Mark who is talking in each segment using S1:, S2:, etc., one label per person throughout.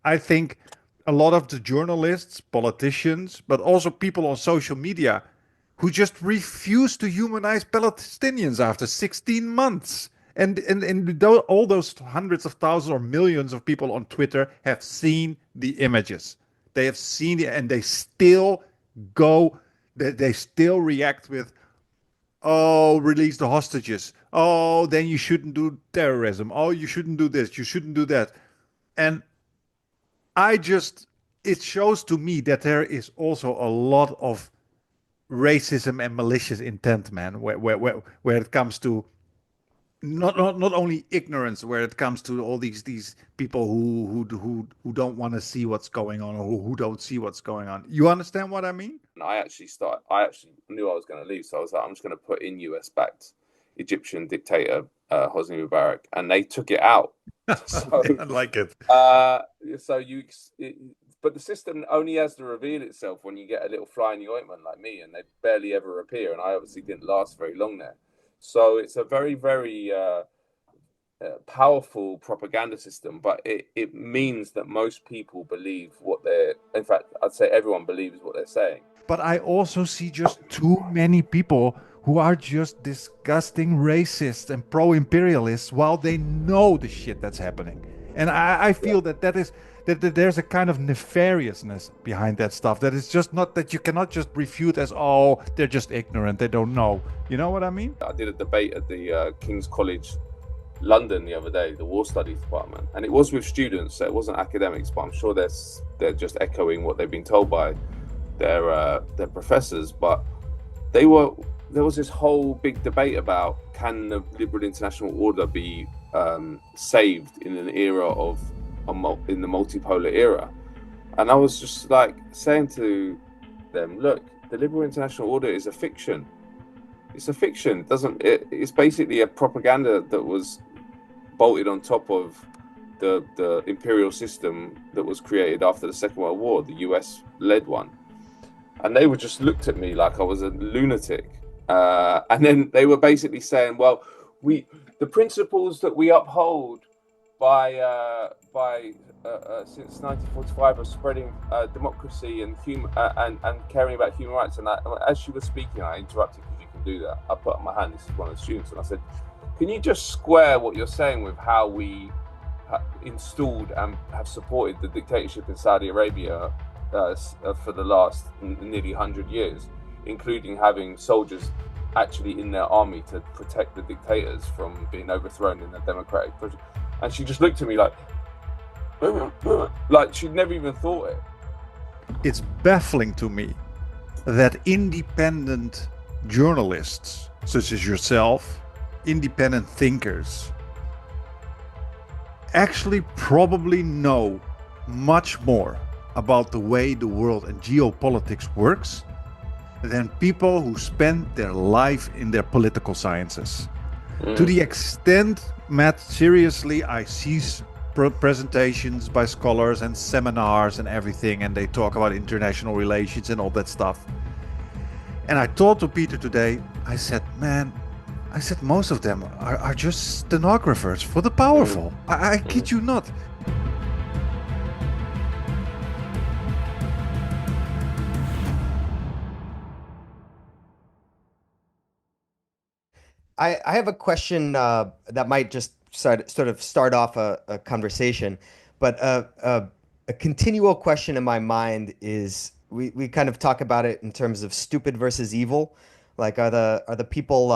S1: I think a lot of the journalists, politicians, but also people on social media who just refuse to humanize Palestinians after 16 months. All those hundreds of thousands or millions of people on Twitter have seen the images. They have seen it and they still go, they still react with, oh, release the hostages. Oh, then you shouldn't do terrorism. Oh, you shouldn't do this. You shouldn't do that. And I just, it shows to me that there is also a lot of racism and malicious intent, man, where it comes to not only ignorance, where it comes to all these people who don't want to see what's going on, or who don't see what's going on. You understand what I mean?
S2: And I actually knew I was going to leave, so I was like, I'm just going to put in US backed Egyptian dictator Hosni Mubarak, and they took it out. So,
S1: I like it.
S2: uh, so you, it, but the system only has to reveal itself when you get a little fly in the ointment like me, and they barely ever appear. And I obviously didn't last very long there. So it's a very, very powerful propaganda system, but it means that most people believe what they're, in fact, I'd say everyone believes what they're saying.
S1: But I also see just too many people who are just disgusting racists and pro-imperialists while they know the shit that's happening. And I
S2: Yeah.
S1: feel that there's a kind of nefariousness behind that stuff. That it's just not that you cannot just refute as, oh, they're just ignorant, they don't know. You know what I mean?
S2: I did a debate at the King's College London the other day, the War Studies department, and it was with students, so it wasn't academics, but I'm sure they're just echoing what they've been told by their professors. But they were there was this whole big debate about, can the liberal international order be saved in an era of in the multipolar era, and I was just like saying to them, look, the liberal international order is a fiction. It's a fiction. It's basically a propaganda that was bolted on top of the imperial system that was created after the Second World War, the US led one. And they were just looked at me like I was a lunatic. And then they were basically saying, well, the principles that we uphold by since 1945 of spreading democracy and caring about human rights. And as she was speaking, I interrupted, because you can do that. I put up my hand. This is one of the students, and I said, "Can you just square what you're saying with how we installed and have supported the dictatorship in Saudi Arabia for the last nearly 100 years, including having soldiers actually in their army to protect the dictators from being overthrown in a democratic process?" And she just looked at me like she'd never even thought it.
S1: It's baffling to me that independent journalists, such as yourself, independent thinkers, actually probably know much more about the way the world and geopolitics works than people who spend their life in their political sciences. To the extent, Matt, seriously, I see presentations by scholars and seminars and everything, and they talk about international relations and all that stuff. And I talked to Peter today. I said, man, most of them are just stenographers for the powerful. I kid you not.
S3: I have a question that might just sort of start off a conversation, but a continual question in my mind is, we kind of talk about it in terms of stupid versus evil. Like, are the people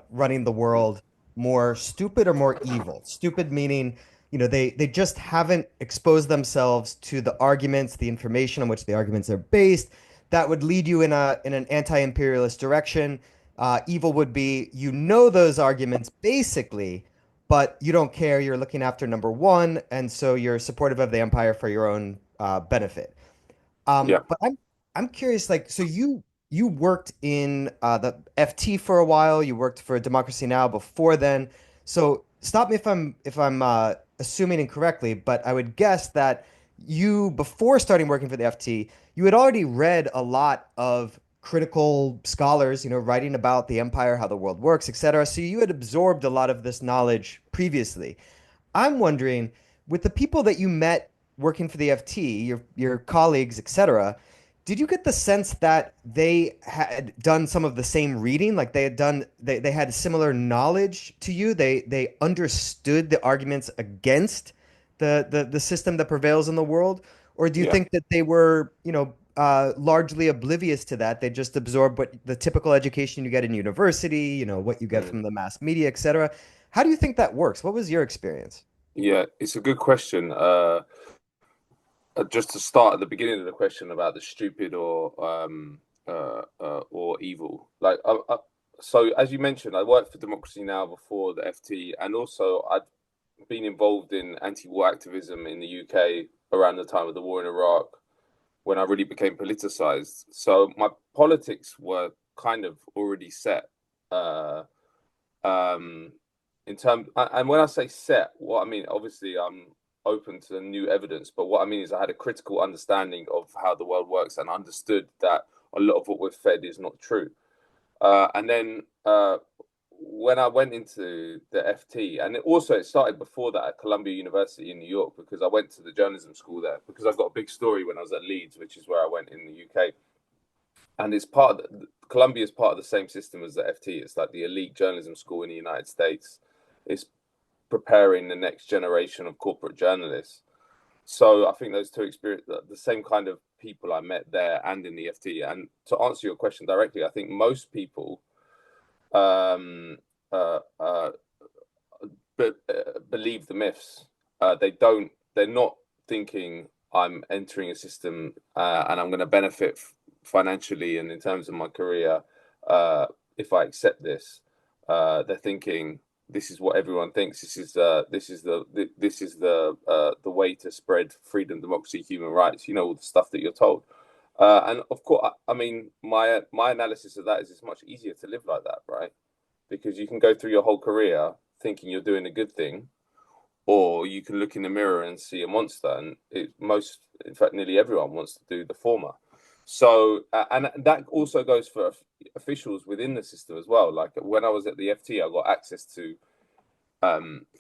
S3: running the world more stupid or more evil? Stupid meaning, they just haven't exposed themselves to the arguments, the information on which the arguments are based, that would lead you in an anti-imperialist direction. Evil would be, those arguments basically, but you don't care. You're looking after number one, and so you're supportive of the empire for your own benefit.
S2: Yeah.
S3: But I'm curious, like, so you worked in the FT for a while. You worked for Democracy Now! Before then. So stop me if I'm assuming incorrectly, but I would guess that before starting working for the FT, you had already read a lot of critical scholars, writing about the empire, how the world works, etc. So you had absorbed a lot of this knowledge previously. I'm wondering, with the people that you met working for the FT, your colleagues, etc., did you get the sense that they had done some of the same reading, like they had similar knowledge to you? They understood the arguments against the system that prevails in the world, or do you
S2: Yeah.
S3: think that they were, largely oblivious to that? They just absorbed what the typical education you get in university, what you get
S2: Mm.
S3: from the mass media, etc. How do you think that works? What was your experience?
S2: Yeah, it's a good question. Just to start at the beginning of the question about the stupid or evil. So as you mentioned, I worked for Democracy Now before the FT, and also I'd been involved in anti-war activism in the UK around the time of the war in Iraq when I really became politicized. So my politics were kind of already set. Uh, um, in terms, and when I say set, what I mean, obviously, I'm open to new evidence, but what I mean is I had a critical understanding of how the world works and understood that a lot of what we're fed is not true. And then when I went into the FT, and it started before that at Columbia University in New York, because I went to the journalism school there, because I've got a big story when I was at Leeds, which is where I went in the UK. And it's part of Columbia is part of the same system as the FT. It's like the elite journalism school in the United States. It's preparing the next generation of corporate journalists. So I think those two experience the same kind of people I met there and in the FT. And to answer your question directly, I think most people um, uh, uh, believe the myths. They don't. They're not thinking I'm entering a system and I'm going to benefit financially and in terms of my career if I accept this. They're thinking this is what everyone thinks. This is the way to spread freedom, democracy, human rights. You know, all the stuff that you're told. And of course, I mean, my analysis of that is it's much easier to live like that, right? Because you can go through your whole career thinking you're doing a good thing, or you can look in the mirror and see a monster. And in fact, nearly everyone wants to do the former. So, and that also goes for officials within the system as well. Like when I was at the FT, I got access to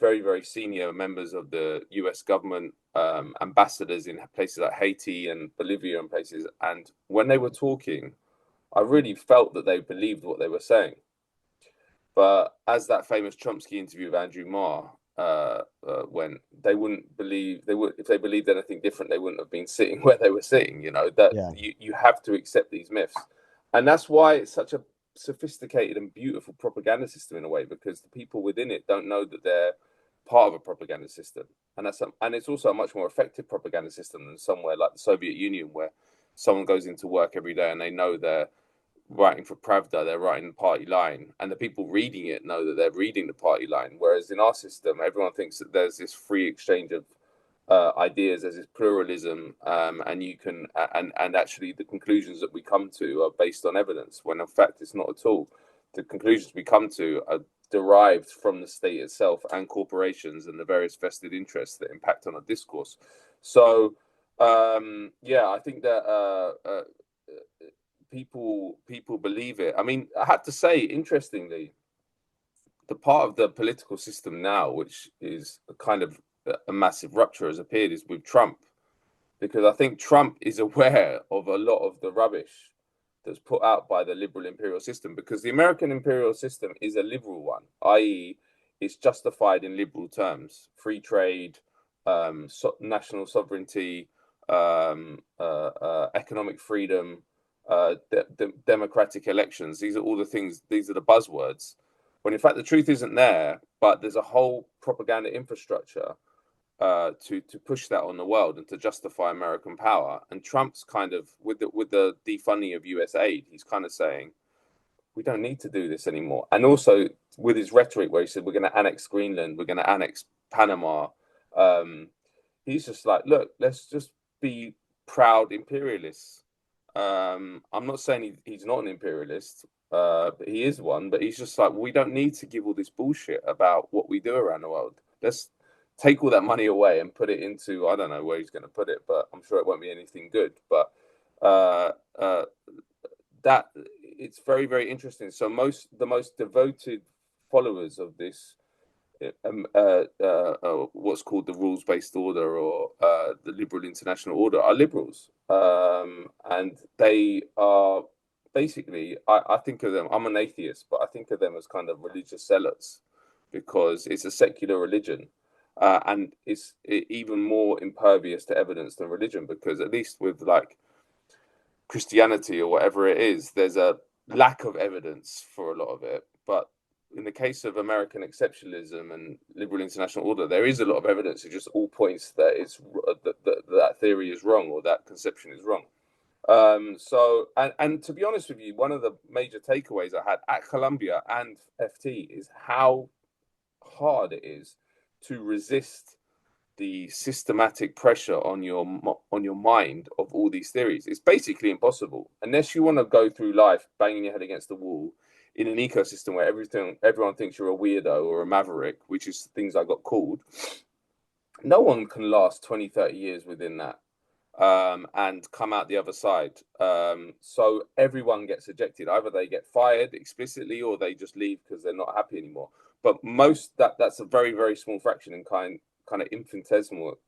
S2: very, very senior members of the US government, ambassadors in places like Haiti and Bolivia and places. And when they were talking, I really felt that they believed what they were saying. But as that famous Chomsky interview of Andrew Marr, when they wouldn't believe they would if they believed anything different, they wouldn't have been sitting where they were sitting. You know that
S3: Yeah.
S2: you have to accept these myths, and that's why it's such a sophisticated and beautiful propaganda system in a way, because the people within it don't know that they're part of a propaganda system, and it's also a much more effective propaganda system than somewhere like the Soviet Union, where someone goes into work every day and they know they're writing for Pravda, they're writing the party line, and the people reading it know that they're reading the party line. Whereas in our system, everyone thinks that there's this free exchange of ideas, there's this pluralism, and you can and actually the conclusions that we come to are based on evidence, when in fact it's not at all. The conclusions we come to are derived from the state itself and corporations and the various vested interests that impact on our discourse. So yeah, I think that people believe it. I mean, I have to say, interestingly, the part of the political system now, which is a kind of a massive rupture, has appeared, is with Trump, because I think Trump is aware of a lot of the rubbish that's put out by the liberal imperial system, because the American imperial system is a liberal one, i.e., it's justified in liberal terms: free trade, national sovereignty, economic freedom, democratic elections. These are all the things, these are the buzzwords, when in fact the truth isn't there, but there's a whole propaganda infrastructure to push that on the world and to justify American power. And Trump's kind of, with the defunding of US aid, he's kind of saying we don't need to do this anymore. And also with his rhetoric where he said we're going to annex Greenland, we're going to annex Panama, he's just like, look, let's just be proud imperialists. I'm not saying he's not an imperialist, but he is one. But he's just like, we don't need to give all this bullshit about what we do around the world. Let's take all that money away and put it into, I don't know where he's going to put it, but I'm sure it won't be anything good. But that it's very, very interesting. So the most devoted followers of this what's called the rules-based order or the liberal international order are liberals, and they are basically. I think of them. I'm an atheist, but I think of them as kind of religious zealots because it's a secular religion. And it's even more impervious to evidence than religion because at least with like Christianity or whatever it is, there's a lack of evidence for a lot of it. But in the case of American exceptionalism and liberal international order, there is a lot of evidence. It just all points that that theory is wrong or that conception is wrong. And to be honest with you, one of the major takeaways I had at Columbia and FT is how hard it is to resist the systematic pressure on your mind of all these theories. It's basically impossible unless you want to go through life banging your head against the wall in an ecosystem where everyone thinks you're a weirdo or a maverick, which is things I got called. No one can last 20, 30 years within that and come out the other side. So everyone gets ejected. Either they get fired explicitly or they just leave because they're not happy anymore. But that's a very, very small fraction in kind of infinitesimal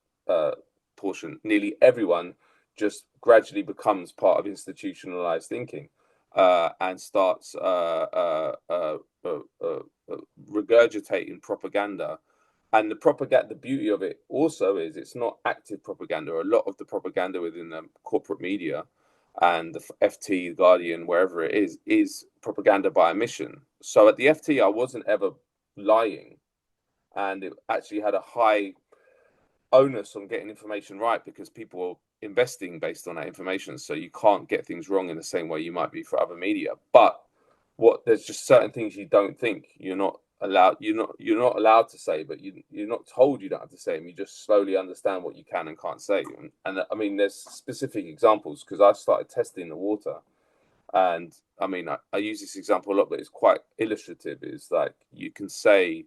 S2: portion. Nearly everyone just gradually becomes part of institutionalized thinking and starts regurgitating propaganda. And the beauty of it also is it's not active propaganda. A lot of the propaganda within the corporate media and the FT, the Guardian, wherever it is propaganda by omission. So at the FT, I wasn't ever lying, and it actually had a high onus on getting information right because people are investing based on that information. So you can't get things wrong in the same way you might be for other media. But there's just certain things you don't think you're not allowed to say, but you're not told you don't have to say them. You just slowly understand what you can and can't say. And I mean, there's specific examples because I started testing the water. And I mean, I use this example a lot, but it's quite illustrative. It's like you can say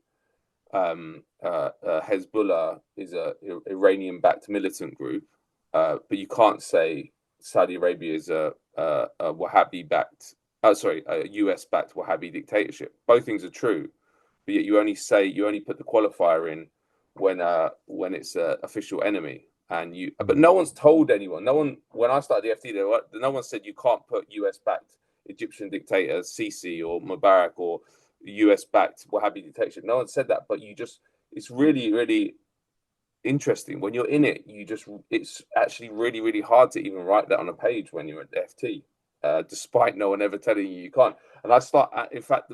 S2: Hezbollah is a Iranian-backed militant group, but you can't say Saudi Arabia is a Wahhabi-backed, a US-backed Wahhabi dictatorship. Both things are true, but yet you only put the qualifier in when it's an official enemy. But no one's told anyone. No one. When I started the FT, no one said you can't put US-backed Egyptian dictator Sisi or Mubarak or US-backed Wahhabi dictatorship. No one said that, but it's really, really interesting. When you're in it, it's actually really, really hard to even write that on a page when you're at the FT, despite no one ever telling you can't. And in fact,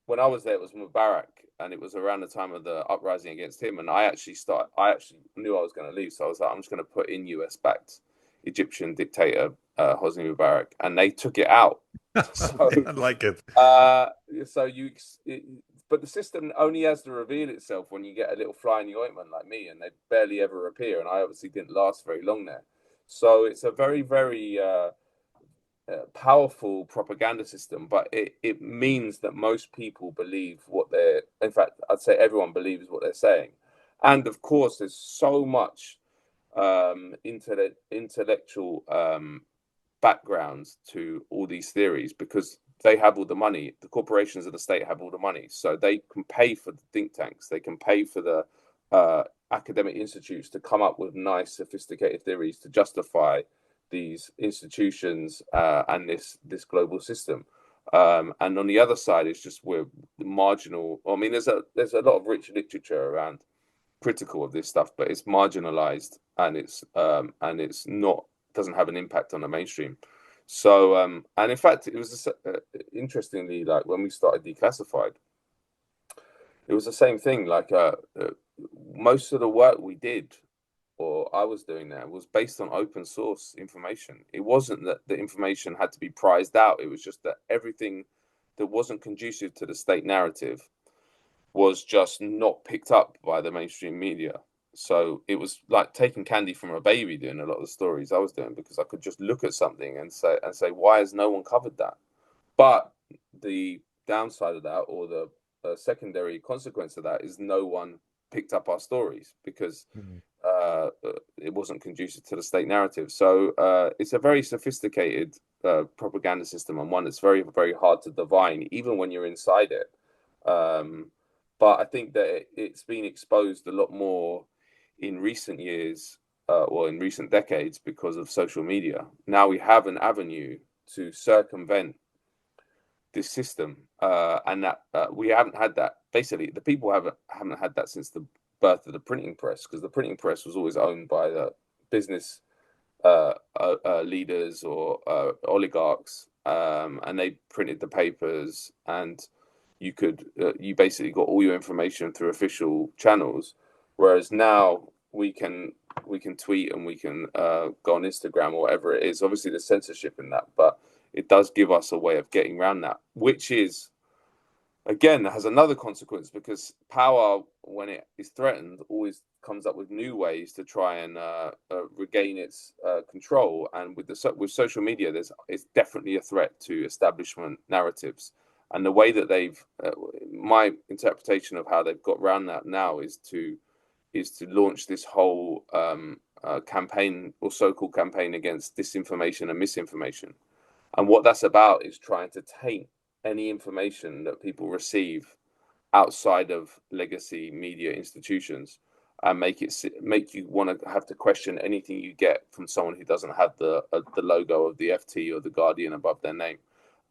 S2: when I was there, it was Mubarak, and it was around the time of the uprising against him. And I actually knew I was going to leave, so I was like, I'm just going to put in US-backed Egyptian dictator Hosni Mubarak, and they took it out. So
S1: I like it.
S2: But the system only has to reveal itself when you get a little fly in the ointment like me, and they barely ever appear. And I obviously didn't last very long there. So it's a very, very powerful propaganda system, but it means that most people believe in fact, I'd say everyone believes what they're saying. And of course, there's so much intellectual backgrounds to all these theories because they have all the money. The corporations of the state have all the money, so they can pay for the think tanks. They can pay for the academic institutes to come up with nice, sophisticated theories to justify these institutions and this global system. And on the other side, it's just we're marginal. I mean, there's a lot of rich literature around critical of this stuff, but it's marginalized and it's not doesn't have an impact on the mainstream. So and in fact, it was interestingly, like when we started Declassified, it was the same thing. Like most of the work we did, or I was doing there, was based on open source information. It wasn't that the information had to be prized out. It was just that everything that wasn't conducive to the state narrative was just not picked up by the mainstream media. So it was like taking candy from a baby doing a lot of the stories I was doing, because I could just look at something and say, why has no one covered that? But the downside of that, or the secondary consequence of that, is no one picked up our stories because it wasn't conducive to the state narrative. So it's a very sophisticated propaganda system, and one that's very, very hard to divine, even when you're inside it. but I think that it's been exposed a lot more in recent years, or in recent decades, because of social media. Now we have an avenue to circumvent this system, and that we haven't had that. Basically, the people haven't had that since the birth of the printing press, because the printing press was always owned by the business leaders or oligarchs, and they printed the papers, and you basically got all your information through official channels. Whereas now we can tweet, and we can go on Instagram or whatever it is. Obviously, there's censorship in that, but it does give us a way of getting around that, which is, again, has another consequence, because power, when it is threatened, always comes up with new ways to try and regain its control. And with social media, it's definitely a threat to establishment narratives. And the way that my interpretation of how they've got around that now is to launch this whole campaign, or so-called campaign, against disinformation and misinformation. And what that's about is trying to taint any information that people receive outside of legacy media institutions, and make you want to have to question anything you get from someone who doesn't have the logo of the FT or the Guardian above their name.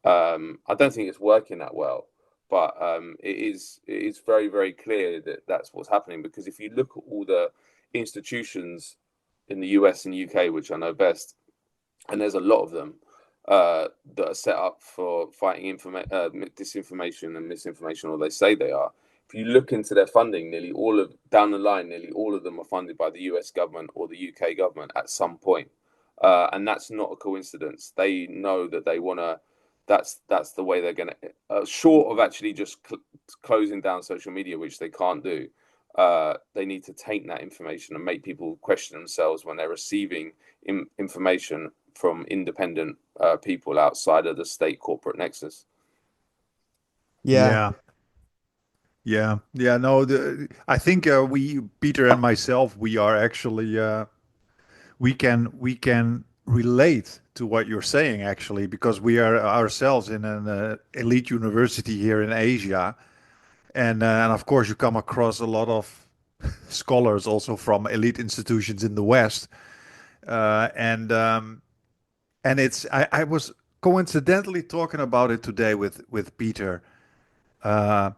S2: I don't think it's working that well, but it is very, very clear that that's what's happening. Because if you look at all the institutions in the US and UK, which I know best, and there's a lot of them, that are set up for fighting disinformation and misinformation, or they say they are. If you look into their funding, nearly all of them are funded by the US government or the UK government at some point, and that's not a coincidence. They know that they want to. That's the way they're going to. Short of actually just closing down social media, which they can't do, they need to taint that information and make people question themselves when they're receiving information from independent people outside of the state corporate nexus.
S3: Yeah.
S1: No, I think Peter and myself, we are actually we can relate to what you're saying, actually, because we are ourselves in an elite university here in Asia, and of course you come across a lot of scholars also from elite institutions in the West, and I was coincidentally talking about it today with Peter, uh,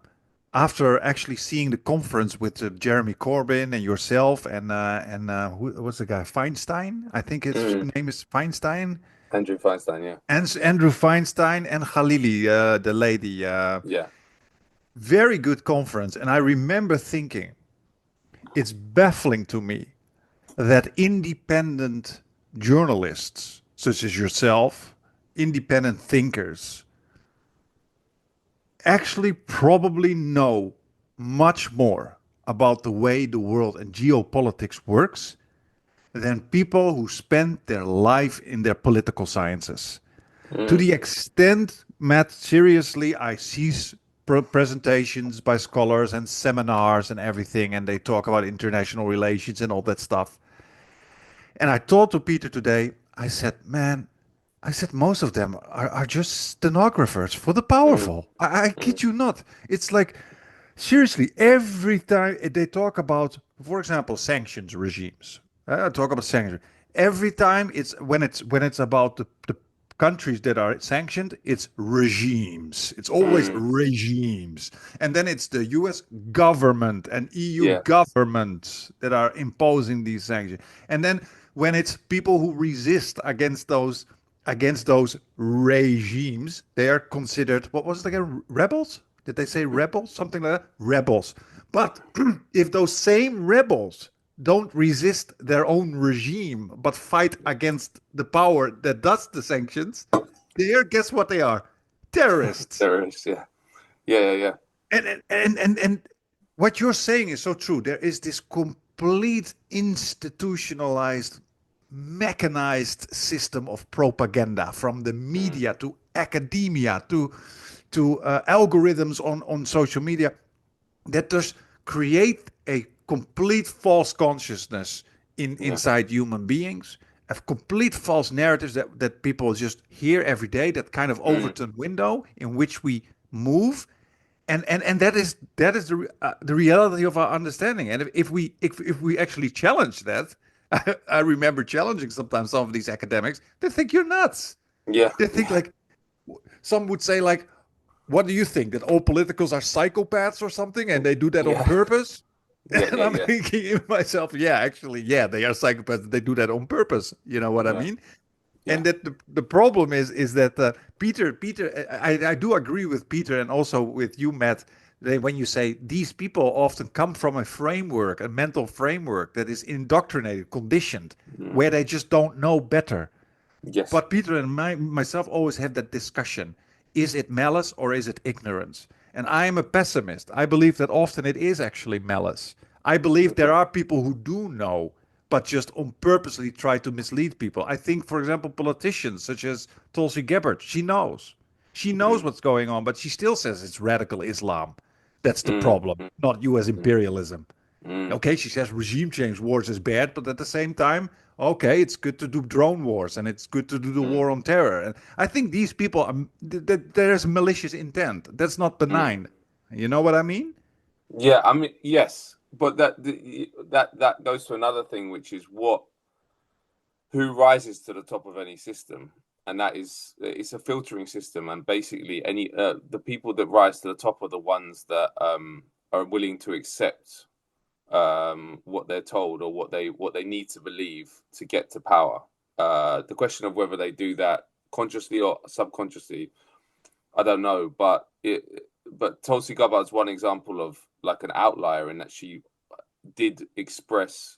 S1: after actually seeing the conference with Jeremy Corbyn and yourself and who was the guy, Feinstein? I think his name is Feinstein.
S2: Andrew Feinstein, yeah.
S1: And Andrew Feinstein and Khalili, the lady.
S2: Yeah.
S1: Very good conference. And I remember thinking, it's baffling to me that independent journalists, such as yourself, independent thinkers, actually probably know much more about the way the world and geopolitics works than people who spend their life in their political sciences. To the extent, Matt, seriously, I see presentations by scholars and seminars and everything, and they talk about international relations and all that stuff. And I told to Peter today, I said, man, most of them are just stenographers for the powerful. I kid you not. It's like, seriously, every time they talk about, for example, sanctions regimes, talk about sanctions. Every time when it's about the countries that are sanctioned, it's regimes. It's always regimes. And then it's the US government and EU government that are imposing these sanctions. And then when it's people who resist against those regimes, they are considered, what was it again, rebels? Did they say rebels? Something like that? Rebels. But if those same rebels don't resist their own regime, but fight against the power that does the sanctions, guess what they are? Terrorists.
S2: Terrorists, yeah. Yeah.
S1: And what you're saying is so true. There is this complete institutionalized, mechanized system of propaganda, from the media to academia to algorithms on social media, that just create a complete false consciousness inside human beings, a complete false narratives that people just hear every day, that kind of Overton window in which we move. and that is the reality of our understanding. And if we actually challenge that, I remember challenging sometimes some of these academics. They think you're nuts.
S2: Yeah,
S1: They think like some would say like, what do you think, that all politicals are psychopaths or something, and they do that on
S2: yeah,
S1: purpose?
S2: yeah,
S1: And
S2: yeah,
S1: I'm
S2: yeah,
S1: thinking in myself, yeah, actually, yeah, they are psychopaths. They do that on purpose. You know what I
S2: yeah,
S1: mean?
S2: yeah.
S1: And that the problem is that Peter, I do agree with Peter and also with you, Matt. When you say these people often come from a framework, a mental framework that is indoctrinated, conditioned,
S2: Mm.
S1: where they just don't know better.
S2: Yes.
S1: But Peter and myself always have that discussion. Is it malice or is it ignorance? And I am a pessimist. I believe that often it is actually malice. I believe there
S2: Okay.
S1: are people who do know, but just on purposely try to mislead people. I think, for example, politicians such as Tulsi Gabbard, she knows. She knows
S2: Mm,
S1: what's going on, but she still says it's radical Islam. That's the
S2: mm,
S1: problem,
S2: mm,
S1: not US
S2: mm,
S1: imperialism.
S2: mm,
S1: Okay, she says regime change wars is bad, but at the same time, okay, it's good to do drone wars and it's good to do the
S2: mm,
S1: war on terror. And I think these people are there's malicious intent. That's not
S2: mm.
S1: benign. You know what I mean?
S2: Yeah, I mean, yes, but that goes to another thing, which is who rises to the top of any system, and that is it's a filtering system, and basically any the people that rise to the top are the ones that are willing to accept what they're told or what they need to believe to get to power. The question of whether they do that consciously or subconsciously, I don't know. But Tulsi Gabbard is one example of like an outlier in that she did express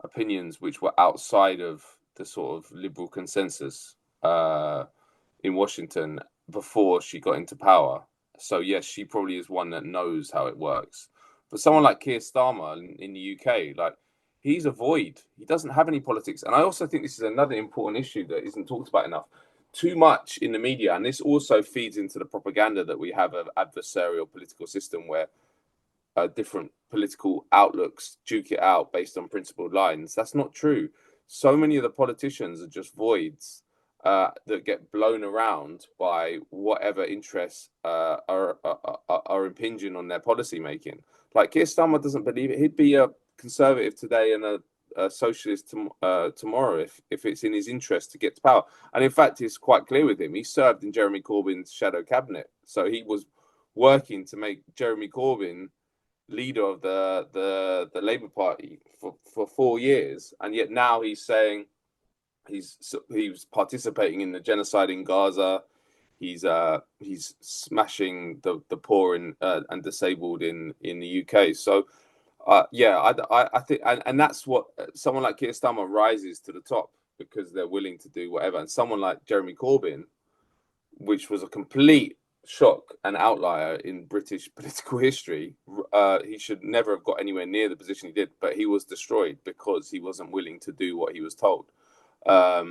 S2: opinions which were outside of the sort of liberal consensus in Washington before she got into power. So yes, she probably is one that knows how it works. But someone like Keir Starmer in the UK, like he's a void. He doesn't have any politics. And I also think this is another important issue that isn't talked about enough. Too much in the media, and this also feeds into the propaganda that we have of adversarial political system where different political outlooks duke it out based on principled lines. That's not true. So many of the politicians are just voids that get blown around by whatever interests are impinging on their policy making. Like Keir Starmer doesn't believe it. He'd be a conservative today and a socialist tomorrow if it's in his interest to get to power. And in fact, it's quite clear with him. He served in Jeremy Corbyn's shadow cabinet, so he was working to make Jeremy Corbyn leader of the Labour Party for 4 years, and yet now he's saying he's participating in the genocide in Gaza. He's smashing the poor and disabled in the UK. So yeah, I think, and that's what someone like Keir Starmer rises to the top because they're willing to do whatever, and someone like Jeremy Corbyn, which was a complete shock and outlier in British political history. He should never have got anywhere near the position he did, but he was destroyed because he wasn't willing to do what he was told. Yeah,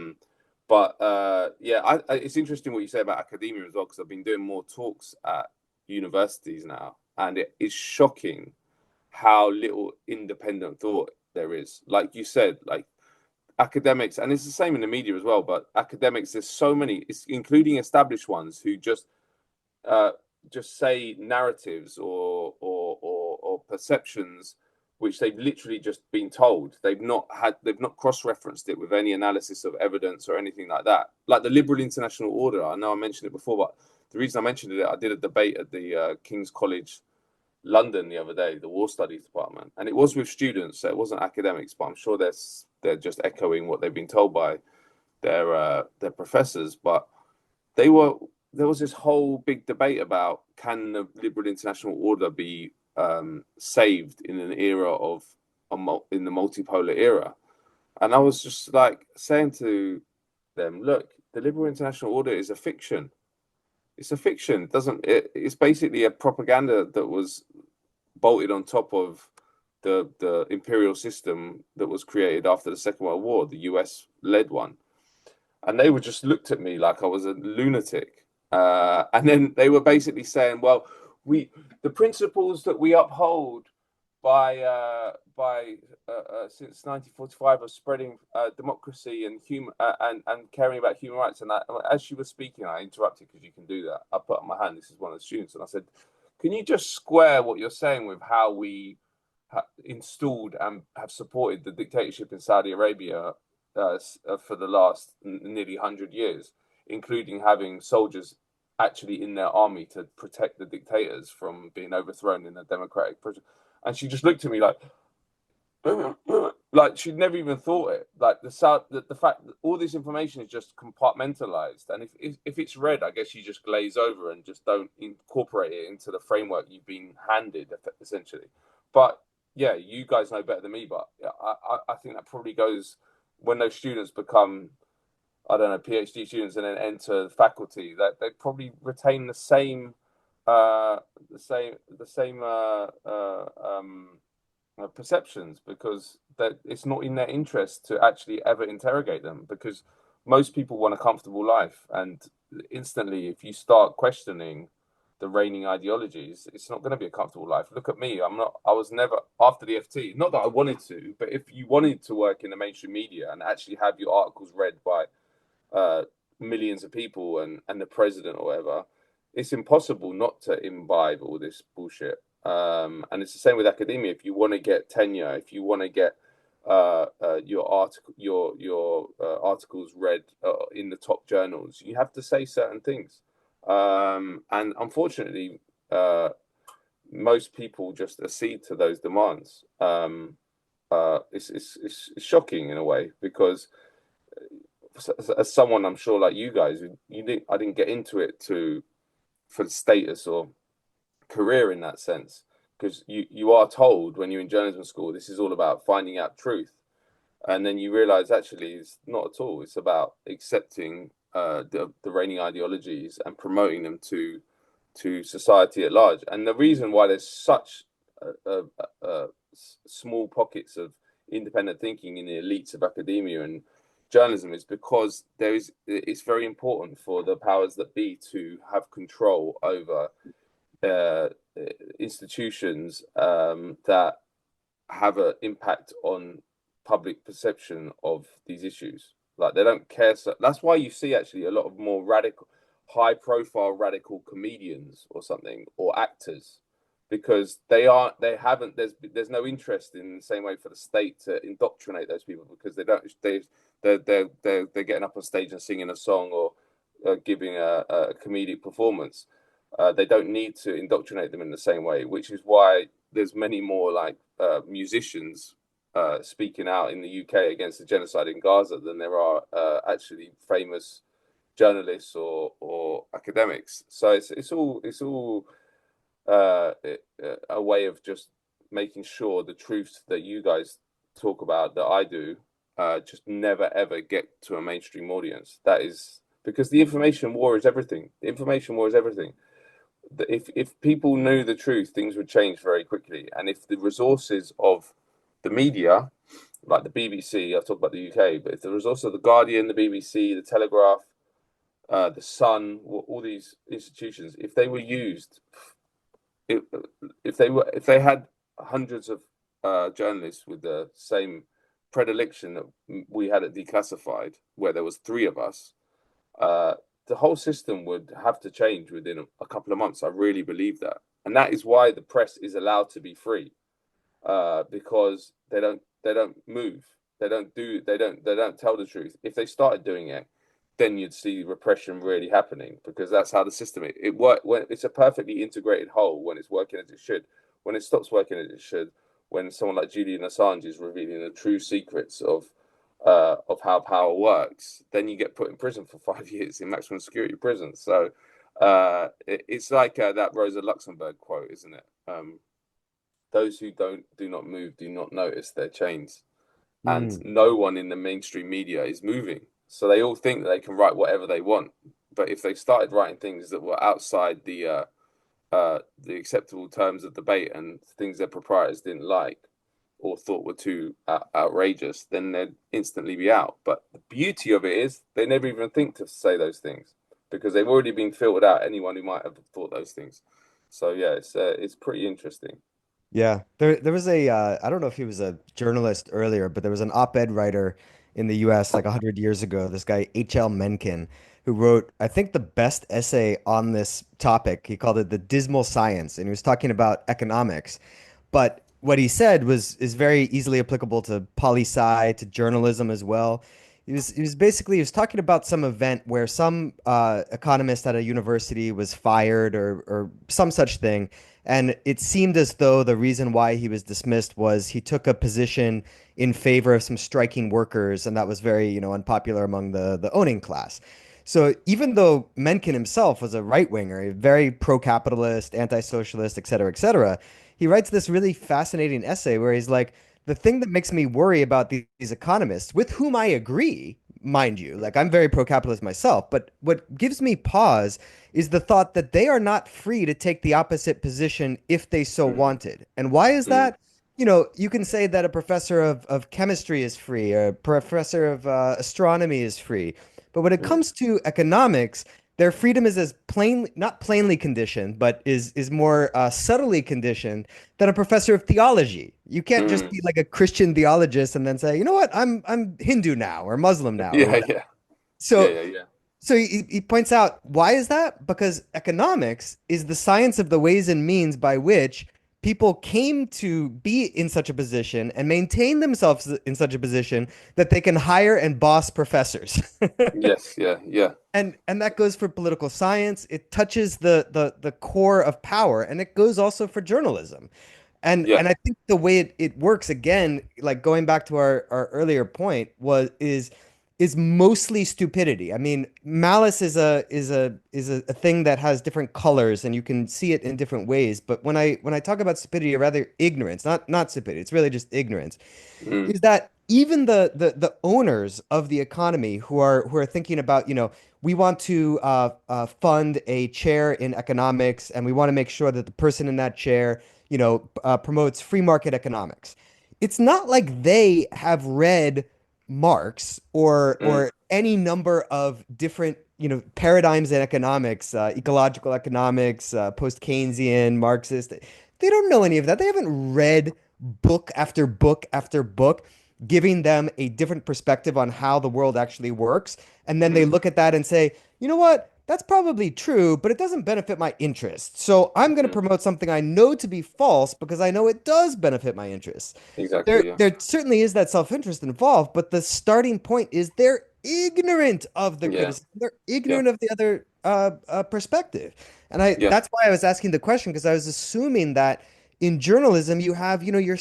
S2: it's interesting what you say about academia as well, because I've been doing more talks at universities now, and it is shocking how little independent thought there is. Like you said, like academics, and it's the same in the media as well, but academics, there's so many, including established ones, who just say narratives or perceptions which they've literally just been told. They've not cross-referenced it with any analysis of evidence or anything like that. Like the liberal international order, I know I mentioned it before, but the reason I mentioned it, I did a debate at the King's College London the other day, the War Studies department, and it was with students, so it wasn't academics, but I'm sure they're just echoing what they've been told by their professors. But there was this whole big debate about, can the liberal international order be saved in an era of in the multipolar era? And I was just like saying to them, look, the liberal international order is a fiction. It's a fiction. It's basically a propaganda that was bolted on top of the imperial system that was created after the Second World War, the US led one. And they were just looked at me like I was a lunatic. And then they were basically saying, well, the principles that we uphold by since 1945 of spreading democracy and and caring about human rights. And as she was speaking, I interrupted, because you can do that. I put up my hand. This is one of the students, and I said, Can you just square what you're saying with how we installed and have supported the dictatorship in Saudi Arabia for the last nearly 100 years, including having soldiers actually in their army to protect the dictators from being overthrown in a democratic process? And she just looked at me like she'd never even thought it. Like the fact that all this information is just compartmentalized, and if it's read, I guess you just glaze over and just don't incorporate it into the framework you've been handed, essentially. But yeah, you guys know better than me, but I think that probably goes when those students become, I don't know, PhD students and then enter faculty, that they probably retain the same perceptions, because that it's not in their interest to actually ever interrogate them, because most people want a comfortable life, and instantly if you start questioning the reigning ideologies, it's not going to be a comfortable life. Look at me. I was never, after the FT, not that I wanted to, but if you wanted to work in the mainstream media and actually have your articles read by millions of people and the president or whatever, it's impossible not to imbibe all this bullshit. And it's the same with academia. If you want to get tenure, if you want to get your articles read in the top journals, you have to say certain things. And unfortunately, most people just accede to those demands. It's shocking in a way, because as someone, I'm sure, like you guys, I didn't get into it for the status or career in that sense, because you are told when you're in journalism school this is all about finding out truth, and then you realize actually it's not at all. It's about accepting the reigning ideologies and promoting them to society at large. And the reason why there's such small pockets of independent thinking in the elites of academia and journalism is because it's very important for the powers that be to have control over institutions that have an impact on public perception of these issues. Like, they don't care. So that's why you see actually a lot of more radical, high profile radical comedians or something, or actors, because they haven't, there's no interest in the same way for the state to indoctrinate those people, because they're getting up on stage and singing a song, or giving a comedic performance. They don't need to indoctrinate them in the same way, which is why there's many more like musicians speaking out in the UK against the genocide in Gaza than there are actually famous journalists or academics. So it's all a way of just making sure the truths that you guys talk about, that I do, just never ever get to a mainstream audience. That is because the information war is everything. The information war is everything. If people knew the truth, things would change very quickly. And if the resources of the media, like the BBC, I've talked about the UK, but if the resources of the Guardian, the BBC, the Telegraph, the Sun, all these institutions, if they were used, if they had hundreds of journalists with the same predilection that we had at Declassified, where there was 3 of us, the whole system would have to change within a couple of months. I really believe that, and that is why the press is allowed to be free, because they don't move, they don't tell the truth. If they started doing it, then you'd see repression really happening, because that's how the system it works. When it's a perfectly integrated whole, when it's working as it should. When it stops working as it should, when someone like Julian Assange is revealing the true secrets of how power works, then you get put in prison for 5 years in maximum security prison. So it's like that Rosa Luxemburg quote, isn't it? Those who do not move do not notice their chains. And no one in the mainstream media is moving, so they all think that they can write whatever they want. But if they started writing things that were outside the acceptable terms of debate, and things their proprietors didn't like or thought were too outrageous, then they'd instantly be out. But the beauty of it is they never even think to say those things, because they've already been filtered out anyone who might have thought those things. So yeah, it's pretty interesting.
S3: Yeah, there was a I don't know if he was a journalist earlier, but there was an op-ed writer in the U.S. like 100 years ago. This guy H.L. Mencken, who wrote, I think, the best essay on this topic. He called it The Dismal Science, and he was talking about economics. But what he said was is very easily applicable to poli-sci, to journalism as well. He was talking about some event where some economist at a university was fired or some such thing, and it seemed as though the reason why he was dismissed was he took a position in favor of some striking workers, and that was very, unpopular among the owning class. So even though Mencken himself was a right winger, very pro-capitalist, anti-socialist, et cetera, he writes this really fascinating essay where he's like, the thing that makes me worry about these economists, with whom I agree, mind you, like I'm very pro-capitalist myself, but what gives me pause is the thought that they are not free to take the opposite position if they so
S2: Mm,
S3: wanted. And why is
S2: mm,
S3: that? You can say that a professor of chemistry is free, or a professor of astronomy is free. But when it
S2: mm.
S3: comes to economics, their freedom is as plainly, not plainly conditioned, but is more subtly conditioned than a professor of theology. You can't just
S2: Mm.
S3: be like a Christian theologist and then say, you know what, I'm Hindu now or Muslim now or
S2: Yeah,
S3: whatever.
S2: yeah, yeah,
S3: So
S2: yeah, yeah.
S3: so he points out, why is that? Because economics is the science of the ways and means by which people came to be in such a position and maintain themselves in such a position that they can hire and boss professors.
S2: Yes, yeah, yeah,
S3: And that goes for political science. It touches the core of power, and it goes also for journalism.
S2: yeah.
S3: And I think the way it works, again, like going back to our earlier point, is mostly stupidity. I mean, malice is a thing that has different colors and you can see it in different ways. But when I talk about stupidity, or rather ignorance, not stupidity, it's really just ignorance,
S2: Mm,
S3: is that even the owners of the economy who are thinking about, we want to fund a chair in economics, and we want to make sure that the person in that chair, promotes free market economics. It's not like they have read Marx
S2: mm,
S3: or any number of different, paradigms in economics, ecological economics, post-Keynesian, Marxist. They don't know any of that. They haven't read book after book after book, giving them a different perspective on how the world actually works. And then they
S2: mm,
S3: look at that and say, you know what? That's probably true, but it doesn't benefit my interest. So I'm going to
S2: mm.
S3: promote something I know to be false because I know it does benefit my interests.
S2: Exactly,
S3: There,
S2: yeah,
S3: there certainly is that self-interest involved, but the starting point is they're ignorant of the
S2: yeah,
S3: criticism. They're
S2: yeah,
S3: ignorant of the other perspective. And
S2: yeah,
S3: that's why I was asking the question, because I was assuming that in journalism you have, your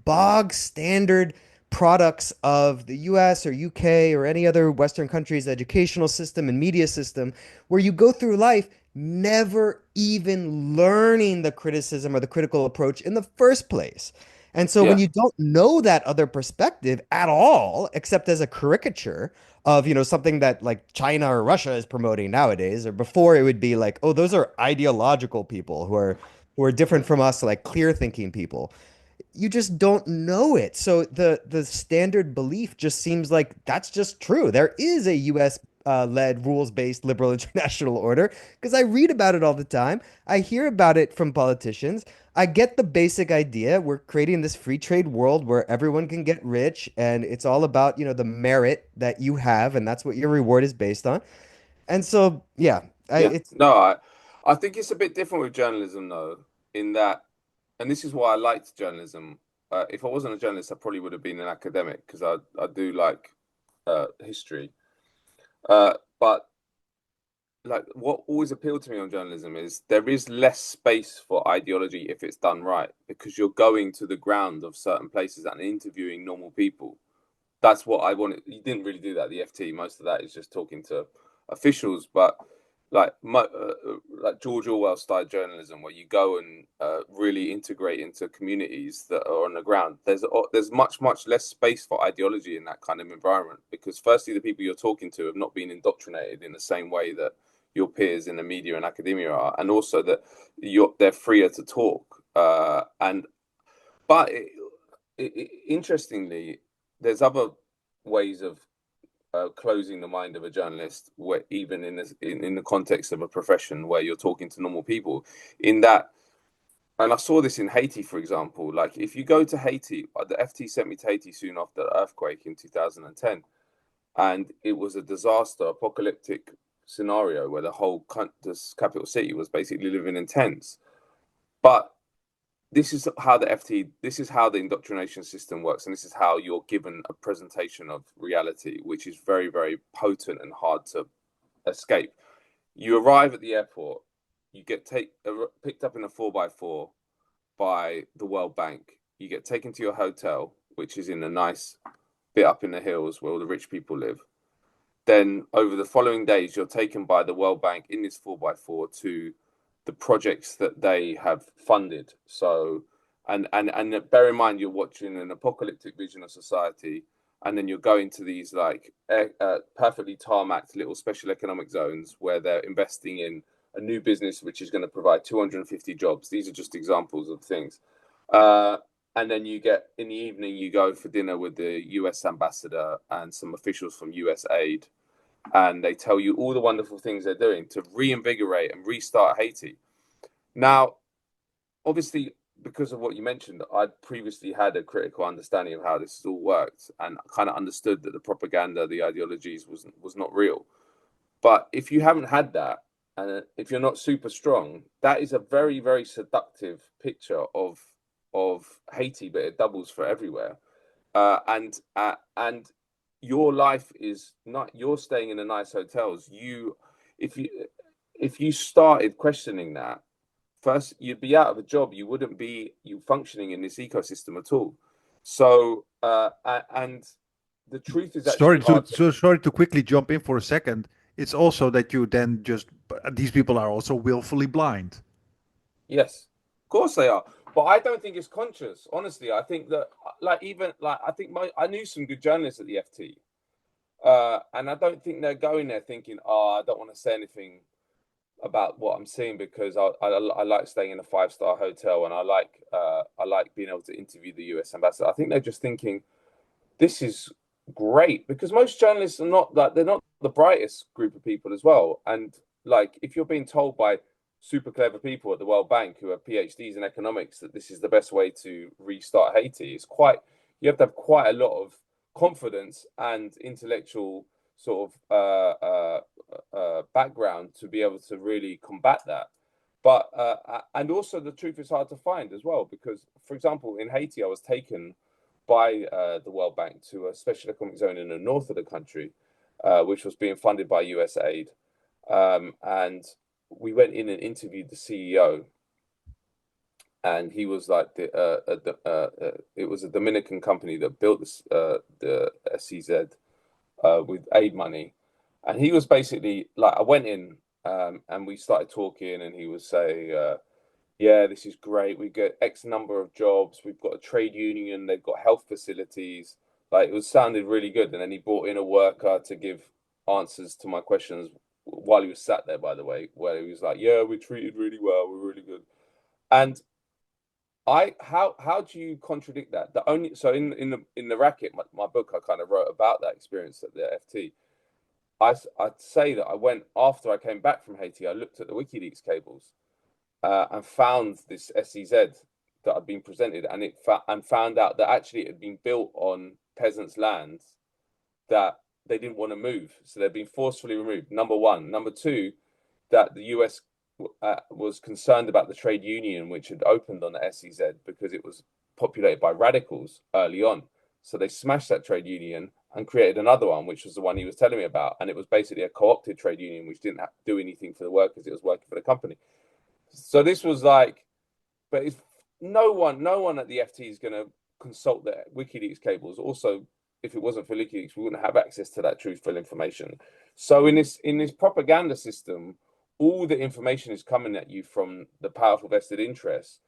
S3: bog standard products of the US or UK or any other Western country's educational system and media system, where you go through life never even learning the criticism or the critical approach in the first place. And so when
S2: yeah,
S3: you don't know that other perspective at all, except as a caricature of, something that like China or Russia is promoting nowadays, or before it would be like, oh, those are ideological people who are different from us, like clear thinking people. You just don't know it. So the standard belief just seems like that's just true. There is a US led rules-based liberal international order because I read about it all the time. I hear about it from politicians. I get the basic idea. We're creating this free trade world where everyone can get rich and it's all about, the merit that you have, and that's what your reward is based on. And so, yeah,
S2: yeah.
S3: it's
S2: No, I think it's a bit different with journalism, though, in that, and this is why I liked journalism. If I wasn't a journalist, I probably would have been an academic because I do like history. But like what always appealed to me on journalism is there is less space for ideology if it's done right because you're going to the ground of certain places and interviewing normal people. That's what I wanted. You didn't really do that at the FT. Most of that is just talking to officials, but like George Orwell style journalism, where you go and really integrate into communities that are on the ground. There's much less space for ideology in that kind of environment because firstly, the people you're talking to have not been indoctrinated in the same way that your peers in the media and academia are, and also that they're freer to talk. And but interestingly, there's other ways of closing the mind of a journalist, where even in the context of a profession where you're talking to normal people, in that, and I saw this in Haiti, for example. Like if you go to Haiti, the FT sent me to Haiti soon after the earthquake in 2010. and it was a disaster, apocalyptic scenario where this capital city was basically living in tents. But this is how this is how the indoctrination system works, and this is how you're given a presentation of reality, which is very, very potent and hard to escape. You arrive at the airport, you get picked up in a 4x4 by the World Bank. You get taken to your hotel, which is in a nice bit up in the hills where all the rich people live. Then over the following days, you're taken by the World Bank in this 4x4 to the projects that they have funded. So, and bear in mind, you're watching an apocalyptic vision of society, and then you're going to these like perfectly tarmacked little special economic zones where they're investing in a new business which is going to provide 250 jobs. These are just examples of things. And then you get, in the evening, you go for dinner with the US ambassador and some officials from US Aid, and they tell you all the wonderful things they're doing to reinvigorate and restart Haiti. Now, obviously, because of what you mentioned, I'd previously had a critical understanding of how this all worked, and kind of understood that the propaganda, the ideologies was not real. But if you haven't had that, and if you're not super strong, that is a very, very seductive picture of Haiti, but it doubles for everywhere. And your life is not, you're staying in the nice hotels. If you started questioning that, first you'd be out of a job. You wouldn't be functioning in this ecosystem at all. So and the truth is actually
S1: sorry to quickly jump in for a second. It's also that you then just, these people are also willfully blind.
S2: Yes, of course they are. But I don't think it's conscious. Honestly, I think that I knew some good journalists at the FT, and I don't think they're going there thinking, "Oh, I don't want to say anything about what I'm seeing because I like staying in a 5-star hotel and I like being able to interview the US ambassador." I think they're just thinking, "This is great," because most journalists are not like, they're not the brightest group of people as well, and like if you're being told by super clever people at the World Bank who have PhDs in economics that this is the best way to restart Haiti, you have to have quite a lot of confidence and intellectual sort of background to be able to really combat that. But and also the truth is hard to find as well, because, for example, in Haiti, I was taken by the World Bank to a special economic zone in the north of the country, which was being funded by US Aid, and we went in and interviewed the CEO, and he was like it was a Dominican company that built this, the SEZ with aid money, and he was basically like, I went in and we started talking, and he was saying, "Yeah, this is great. We get X number of jobs. We've got a trade union. They've got health facilities." Like, it was sounded really good, and then he brought in a worker to give answers to my questions while he was sat there, by the way, where he was like, "Yeah, we're treated really well, we're really good." And how do you contradict that? In the racket, my book, I kind of wrote about that experience at the FT. I'd say that I went, after I came back from Haiti, I looked at the WikiLeaks cables and found this SEZ that had been presented, and found out that actually it had been built on peasants' lands that they didn't want to move, so they've been forcefully removed. Number one. Number two, that the US was concerned about the trade union which had opened on the SEZ because it was populated by radicals early on. So they smashed that trade union and created another one, which was the one he was telling me about, and it was basically a co-opted trade union which didn't have to do anything for the workers; it was working for the company. So this was like, but if no one at the FT is going to consult the WikiLeaks cables. Also, if it wasn't for WikiLeaks, we wouldn't have access to that truthful information. So in this propaganda system, all the information is coming at you from the powerful vested interests.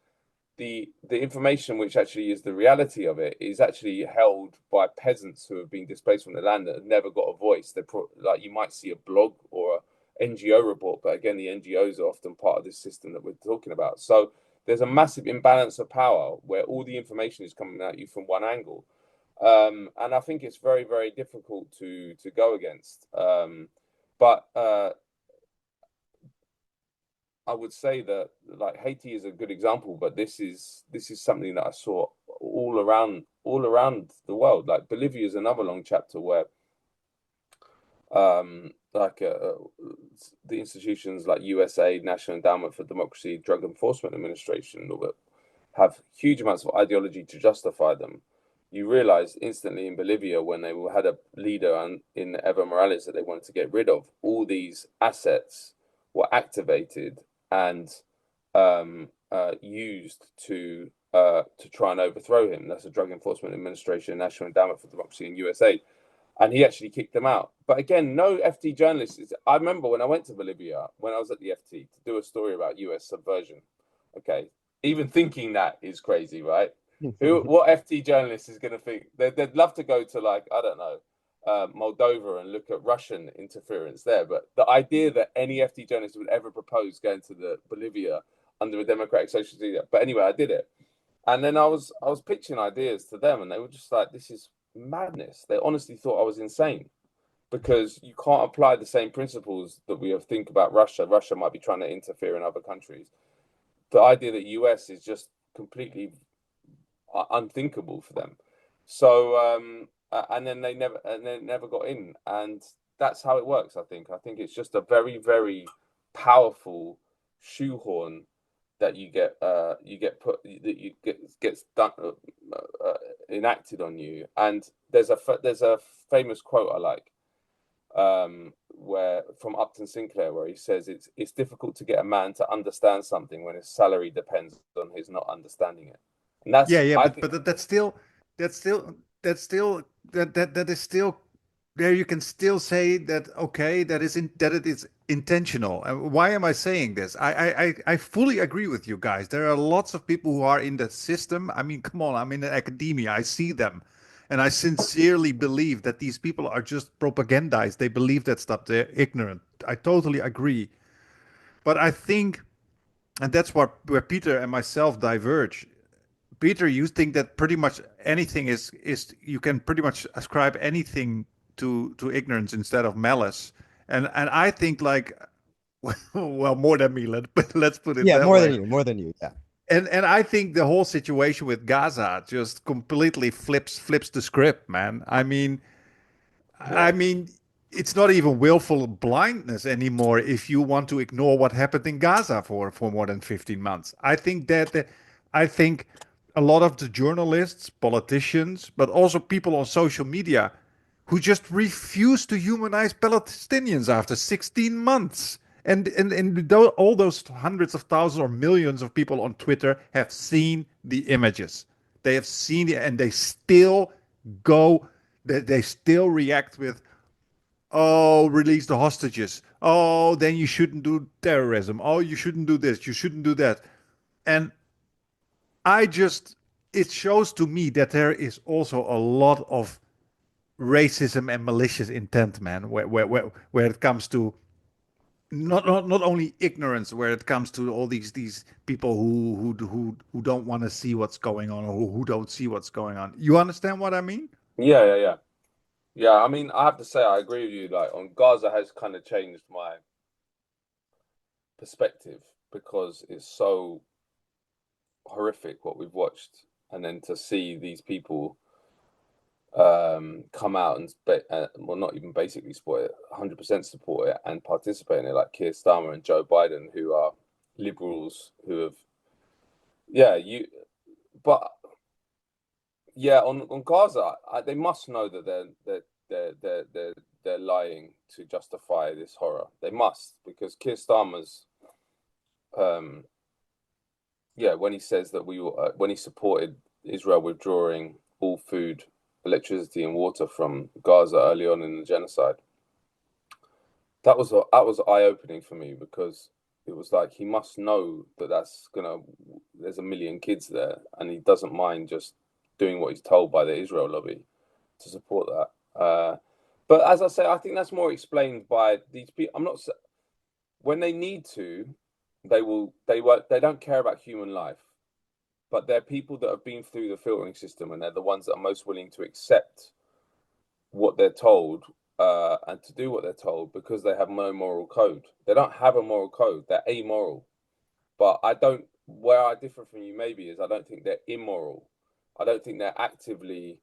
S2: The information which actually is the reality of it is actually held by peasants who have been displaced from the land that have never got a voice. Like, you might see a blog or an NGO report, but again, the NGOs are often part of this system that we're talking about. So there's a massive imbalance of power where all the information is coming at you from one angle. And I think it's very, very difficult to go against. But I would say that, like, Haiti is a good example, but this is something that I saw all around the world. Like, Bolivia is another long chapter where like the institutions like USAID, National Endowment for Democracy, Drug Enforcement Administration, that have huge amounts of ideology to justify them. You realize instantly in Bolivia, when they had a leader in Evo Morales that they wanted to get rid of, all these assets were activated and used to try and overthrow him. That's the Drug Enforcement Administration, National Endowment for Democracy, and USAID. And he actually kicked them out. But again, no FT journalists. I remember when I went to Bolivia, when I was at the FT, to do a story about US subversion. Okay, even thinking that is crazy, right? What FT journalist is going to think? They'd love to go to, like, I don't know, Moldova and look at Russian interference there. But the idea that any FT journalist would ever propose going to the Bolivia under a democratic socialist leader. But anyway, I did it. And then I was pitching ideas to them, and they were just like, this is madness. They honestly thought I was insane, because you can't apply the same principles that we think about Russia. Russia might be trying to interfere in other countries. The idea that US is just completely unthinkable for them. So and then they never got in, and that's how it works. I think it's just a very, very powerful shoehorn that you get put, that you gets done, enacted on you. And there's a famous quote I like, where from Upton Sinclair, where he says it's difficult to get a man to understand something when his salary depends on his not understanding it. And that's
S1: but that's still that is still there. You can still say that, okay, that it is intentional. Why am I saying this? I fully agree with you guys. There are lots of people who are in the system. I mean, come on, I'm in academia, I see them, and I sincerely believe that these people are just propagandized. They believe that stuff. They're ignorant. I totally agree. But I think, and that's where Peter and myself diverge. Peter, you think that pretty much anything is you can pretty much ascribe anything to ignorance instead of malice, and I think, like, well, more than me. Let's put it
S3: Yeah,
S1: that
S3: more than
S1: way.
S3: you, more than you. Yeah.
S1: And I think the whole situation with Gaza just completely flips the script, man. I mean, it's not even willful blindness anymore if you want to ignore what happened in Gaza for more than 15 months. I think a lot of the journalists, politicians, but also people on social media who just refuse to humanize Palestinians after 16 months. And all those hundreds of thousands or millions of people on Twitter have seen the images. They have seen it, and they still go, they still react with, oh, release the hostages. Oh, then you shouldn't do terrorism. Oh, you shouldn't do this. You shouldn't do that. And it shows to me that there is also a lot of racism and malicious intent, man, where it comes to not only ignorance, where it comes to all these people who don't want to see what's going on, or who don't see what's going on. You understand what I mean?
S2: Yeah. I mean, I have to say, I agree with you. Like, on Gaza has kind of changed my perspective, because it's so horrific what we've watched, and then to see these people come out and well, not even basically support it, 100% support it and participate in it, like Keir Starmer and Joe Biden, who are liberals who have, but on Gaza, they must know that they're lying to justify this horror. They must, because Keir Starmer's, when he says that when he supported Israel withdrawing all food, electricity, and water from Gaza early on in the genocide, that was eye-opening for me, because it was like, he must know that there's a million kids there, and he doesn't mind just doing what he's told by the Israel lobby to support that. But as I say, I think that's more explained by these people. When they need to, they don't care about human life, but they're people that have been through the filtering system, and they're the ones that are most willing to accept what they're told, and to do what they're told, because they have no moral code. They don't have a moral code. They're amoral. But where I differ from you maybe is, I don't think they're immoral. I don't think they're actively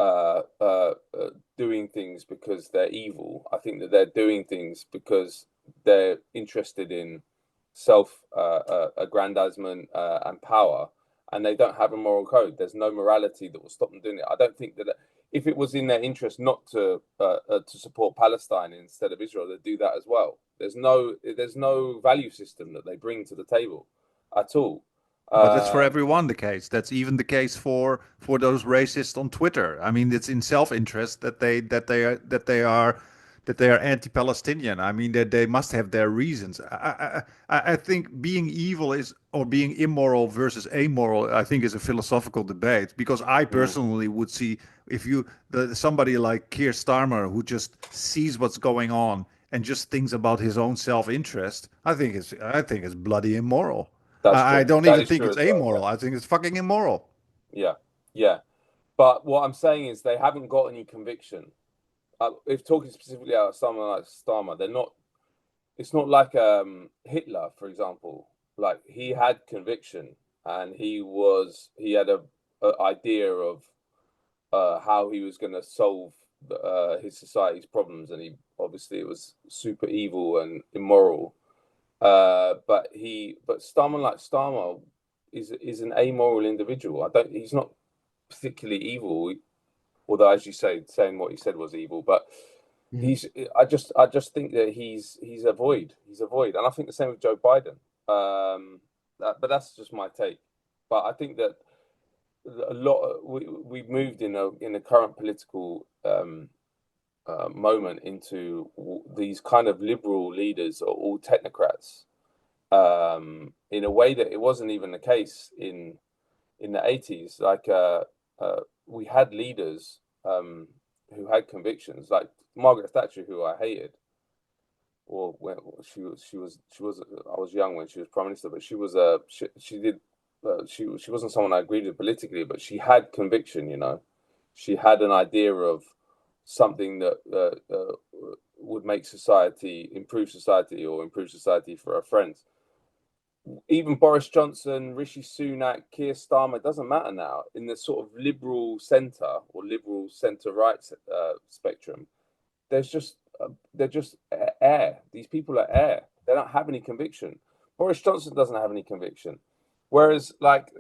S2: uh, uh, uh, doing things because they're evil. I think that they're doing things because they're interested in self aggrandizement and power, and they don't have a moral code. There's no morality that will stop them doing it. I don't think that if it was in their interest not to support Palestine instead of Israel, they'd do that as well. There's no value system that they bring to the table at all.
S1: But that's for
S2: Um,
S1: everyone the case. That's even the case for those racists on Twitter. I mean, it's in self-interest that they are anti-Palestinian. I mean, that they must have their reasons. I think being evil is or being immoral versus amoral. I think is a philosophical debate because I
S2: mm,
S1: personally would see if somebody like Keir Starmer who just sees what's going on and just thinks about his own self-interest. I think it's bloody immoral.
S2: that's
S1: I
S2: true.
S1: don't
S2: That
S1: even
S2: is
S1: think
S2: true
S1: it's
S2: as well.
S1: amoral. I think it's fucking immoral.
S2: Yeah, yeah. But what I'm saying is they haven't got any conviction. If talking specifically about someone like Starmer, they're not. It's not like Hitler, for example. Like he had conviction, and he had a idea of how he was going to solve his society's problems, and he obviously it was super evil and immoral. But Starmer is an amoral individual. I don't. He's not particularly evil, although as you say, saying what he said was evil. But
S3: Mhm.
S2: he's. I just think that he's a void. He's a void, and I think the same with Joe Biden. But that's just my take. But I think that a lot we've moved in a current political moment into these kind of liberal leaders are all technocrats in a way that it wasn't even the case in the 80s. Like we had leaders who had convictions, like Margaret Thatcher, who I hated. Or when she was I was young when she was prime minister, but she did she wasn't someone I agreed with politically, but she had conviction. She had an idea of something that would make society or improve society for her friends. Even Boris Johnson, Rishi Sunak, Keir Starmer, it doesn't matter now. In the sort of liberal centre or liberal centre right spectrum, they're just air. These people are air. They don't have any conviction. Boris Johnson doesn't have any conviction. Whereas,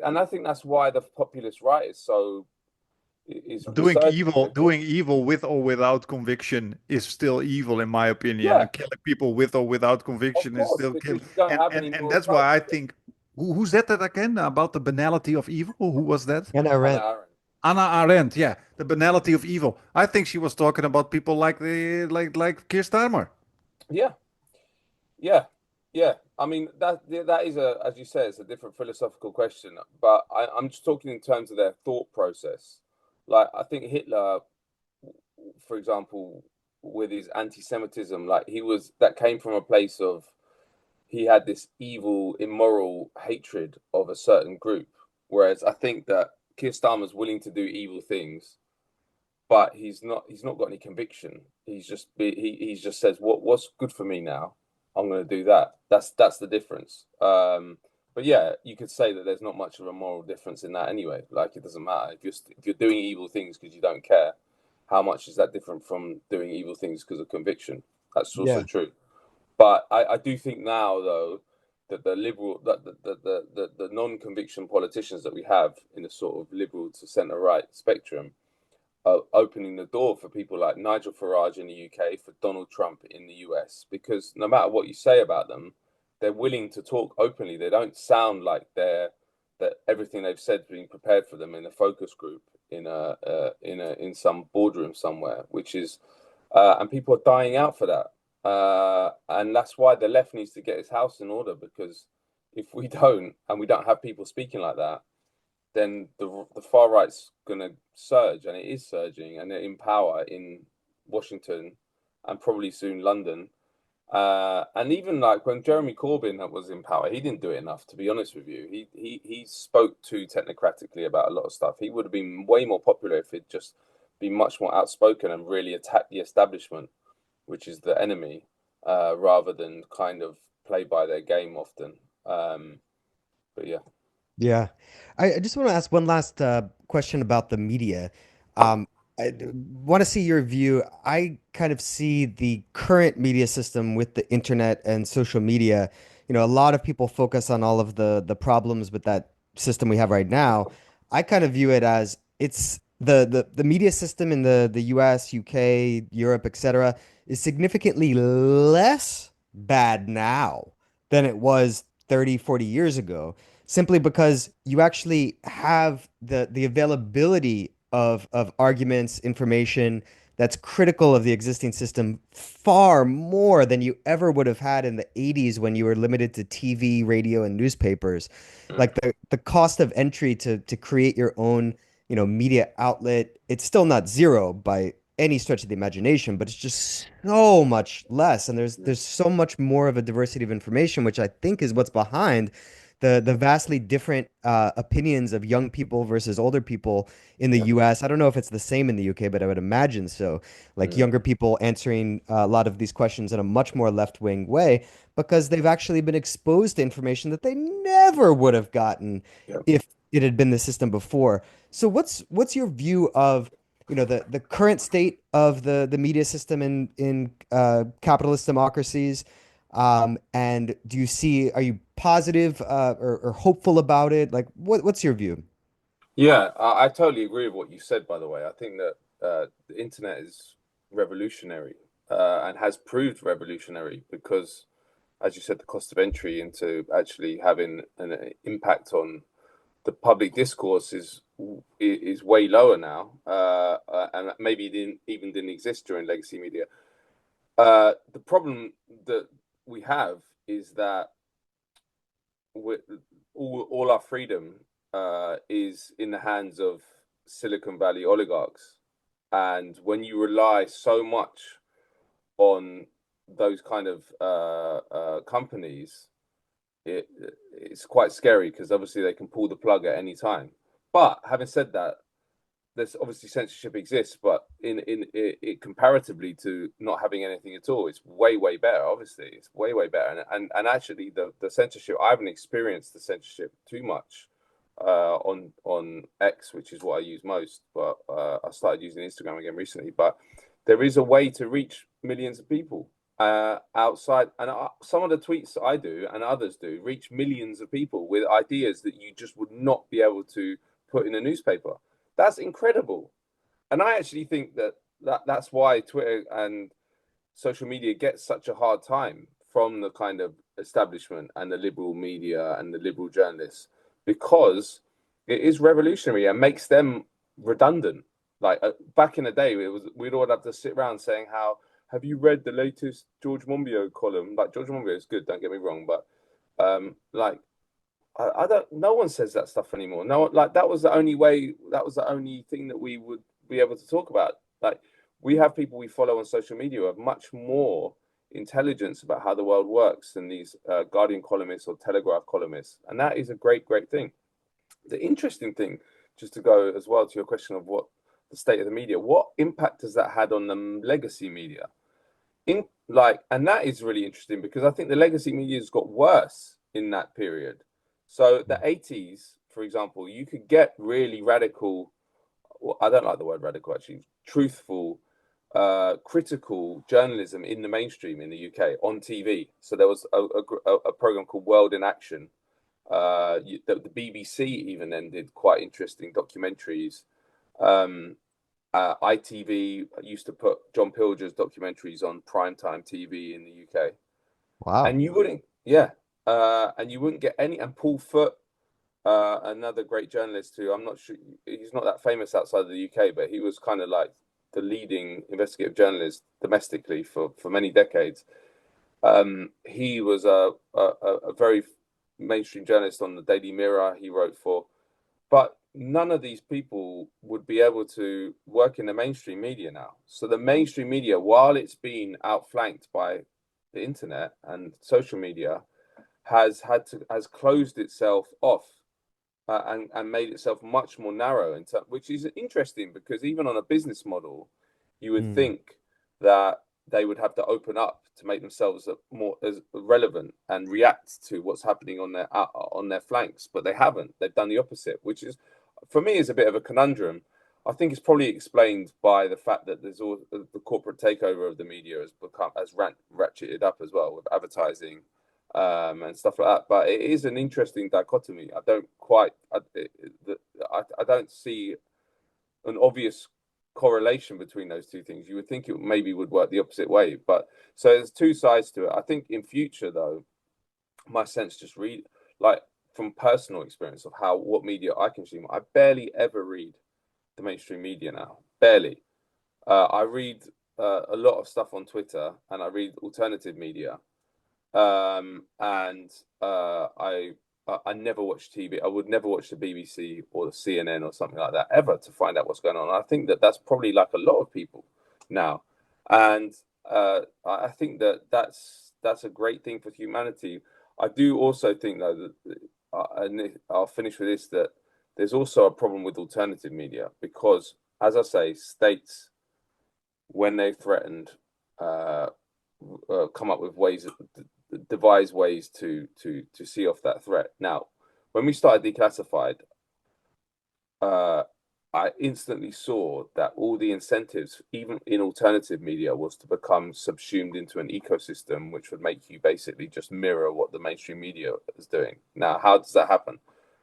S2: and I think that's why the populist right is resurging because
S1: Doing evil with or without conviction is still evil, in my opinion.
S2: yeah,
S1: And killing people with or without
S2: of
S1: conviction is
S2: course,
S1: still kill.
S2: because you don't
S1: And
S2: have
S1: and
S2: any
S1: and
S2: moral
S1: that's why
S2: code.
S1: I think who said that again about the banality of evil? Who was that?
S3: And I
S2: Hannah
S3: read.
S2: Arendt.
S1: Anna Arendt. Yeah, the banality of evil. I think she was talking about people like Keir Starmer.
S2: Yeah, yeah, yeah. I mean that is as you say, it's a different philosophical question. But I'm just talking in terms of their thought process. Like I think Hitler, for example, with his anti-Semitism, like that came from a place of he had this evil, immoral hatred of a certain group. Whereas I think that Keir Starmer's willing to do evil things, but he's not got any conviction. He's just says what's good for me now. I'm going to do that. That's the difference. But yeah, you could say that there's not much of a moral difference in that anyway. Like it doesn't matter if you're doing evil things because you don't care. How much is that different from doing evil things because of conviction? That's also
S3: Yeah.
S2: true. But I do think now though that the non-conviction politicians that we have in the sort of liberal to centre right spectrum opening the door for people like Nigel Farage in the UK, for Donald Trump in the US, because no matter what you say about them, they're willing to talk openly. They don't sound like that everything they've said is being prepared for them in a focus group in some boardroom somewhere, which is and people are dying out for that. And that's why the left needs to get its house in order, because if we don't and we don't have people speaking like that, then the far right's going to surge, and it is surging, and in power in Washington and probably soon London. And even like when Jeremy Corbyn was in power, he didn't do it enough. To be honest with you, he spoke too technocratically about a lot of stuff. He would have been way more popular if he'd just been much more outspoken and really attacked the establishment, which is the enemy, rather than kind of play by their game often. But yeah.
S3: Yeah. I just want to ask one last question about the media. I want to see your view. I kind of see the current media system with the internet and social media. A lot of people focus on all of the problems with that system we have right now. I kind of view it as it's the media system in the US, UK, Europe, etc. is significantly less bad now than it was 30, 40 years ago, simply because you actually have the availability of arguments, information that's critical of the existing system far more than you ever would have had in the 80s when you were limited to TV, radio, and newspapers.
S2: Mm.
S3: Like the cost of entry to create your own, media outlet, it's still not zero by any stretch of the imagination, but it's just so much less. And there's so much more of a diversity of information, which I think is what's behind the vastly different opinions of young people versus older people in the
S2: Yeah.
S3: US. I don't know if it's the same in the UK, but I would imagine so. Like
S2: Mm.
S3: younger people answering a lot of these questions in a much more left-wing way because they've actually been exposed to information that they never would have gotten
S2: Yeah.
S3: if it had been the system before. So what's your view of, the current state of the media system in capitalist democracies? And are you positive or hopeful about it? Like, what's your view?
S2: Yeah, I totally agree with what you said, by the way. I think that the internet is revolutionary and has proved revolutionary because, as you said, the cost of entry into actually having an impact on the public discourse is way lower now, and maybe didn't exist during legacy media. The problem that we have is that we all our freedom is in the hands of Silicon Valley oligarchs. And when you rely so much on those kind of companies, it's quite scary because obviously they can pull the plug at any time. But having said that, there's obviously censorship exists, but in it comparatively to not having anything at all, it's way better. Obviously, it's way better. And actually, the censorship, I haven't experienced the censorship too much on X, which is what I use most. But I started using Instagram again recently. But there is a way to reach millions of people outside, and some of the tweets I do and others do reach millions of people with ideas that you just would not be able to put in a newspaper. That's incredible. And I actually think that's why Twitter and social media gets such a hard time from the kind of establishment and the liberal media and the liberal journalists, because it is revolutionary and makes them redundant. Like back in the day, we'd all have to sit around saying, "How have you read the latest George Monbiot column?" Like George Monbiot is good, don't get me wrong, but like I don't. No one says that stuff anymore. No, like that was the only way. That was the only thing that we would be able to talk about. Like we have people we follow on social media who have much more intelligence about how the world works than these Guardian columnists or Telegraph columnists, and that is a great thing. The interesting thing, just to go as well to your question of what the state of the media, what impact has that had on the legacy media? And that is really interesting because I think the legacy media has got worse in that period. So the 80s, for example, you could get really radical, well, I don't like the word radical actually, truthful, critical journalism in the mainstream in the UK on TV. So there was a program called World in Action. The BBC even then did quite interesting documentaries. ITV used to put John Pilger's documentaries on primetime TV in the UK,
S3: Wow.
S2: and you wouldn't, yeah, and you wouldn't get any. And Paul Foot, another great journalist who I'm not sure he's not that famous outside of the UK, but he was kind of like the leading investigative journalist domestically for many decades. He was a very mainstream journalist on the Daily Mirror. He wrote for, but none of these people would be able to work in the mainstream media now. So the mainstream media, while it's been outflanked by the internet and social media, has closed itself off and made itself much more narrow, which is interesting because even on a business model, you would
S3: Mm.
S2: think that they would have to open up to make themselves more as relevant and react to what's happening on their flanks, but they haven't. They've done the opposite, which is, for me, is a bit of a conundrum. I think it's probably explained by the fact that there's all the corporate takeover of the media has ratcheted up as well with advertising and stuff like that. But it is an interesting dichotomy. I don't see an obvious correlation between those two things. You would think it maybe would work the opposite way, but so there's two sides to it. I think in future though, my sense just read like from personal experience of what media I consume. I barely ever read the mainstream media now. Barely. I read a lot of stuff on Twitter and I read alternative media. And I never watch TV. I would never watch the BBC or the CNN or something like that ever to find out what's going on. I think that that's probably like a lot of people now, and I think that that's a great thing for humanity. I do also think though that, and I'll finish with this, that there's also a problem with alternative media because, as I say, states when they've threatened come up with ways, devise ways to see off that threat. Now, when we started Declassified, I instantly saw that all the incentives, even in alternative media, was to become subsumed into an ecosystem, which would make you basically just mirror what the mainstream media is doing. Now, how does that happen?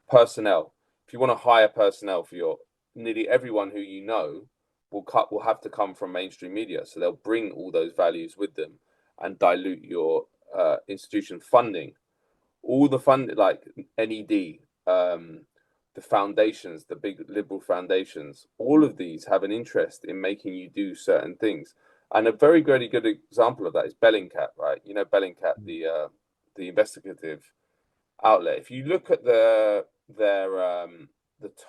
S2: Personnel. If you want to hire personnel for your nearly everyone who you know will have to come from mainstream media, so they'll bring all those values with them and dilute your institution funding. All the fund like NED, the foundations, the big liberal foundations, all of these have an interest in making you do certain things. And a very, very good example of that is Bellingcat, right? You know, Bellingcat, the investigative outlet. If you look at the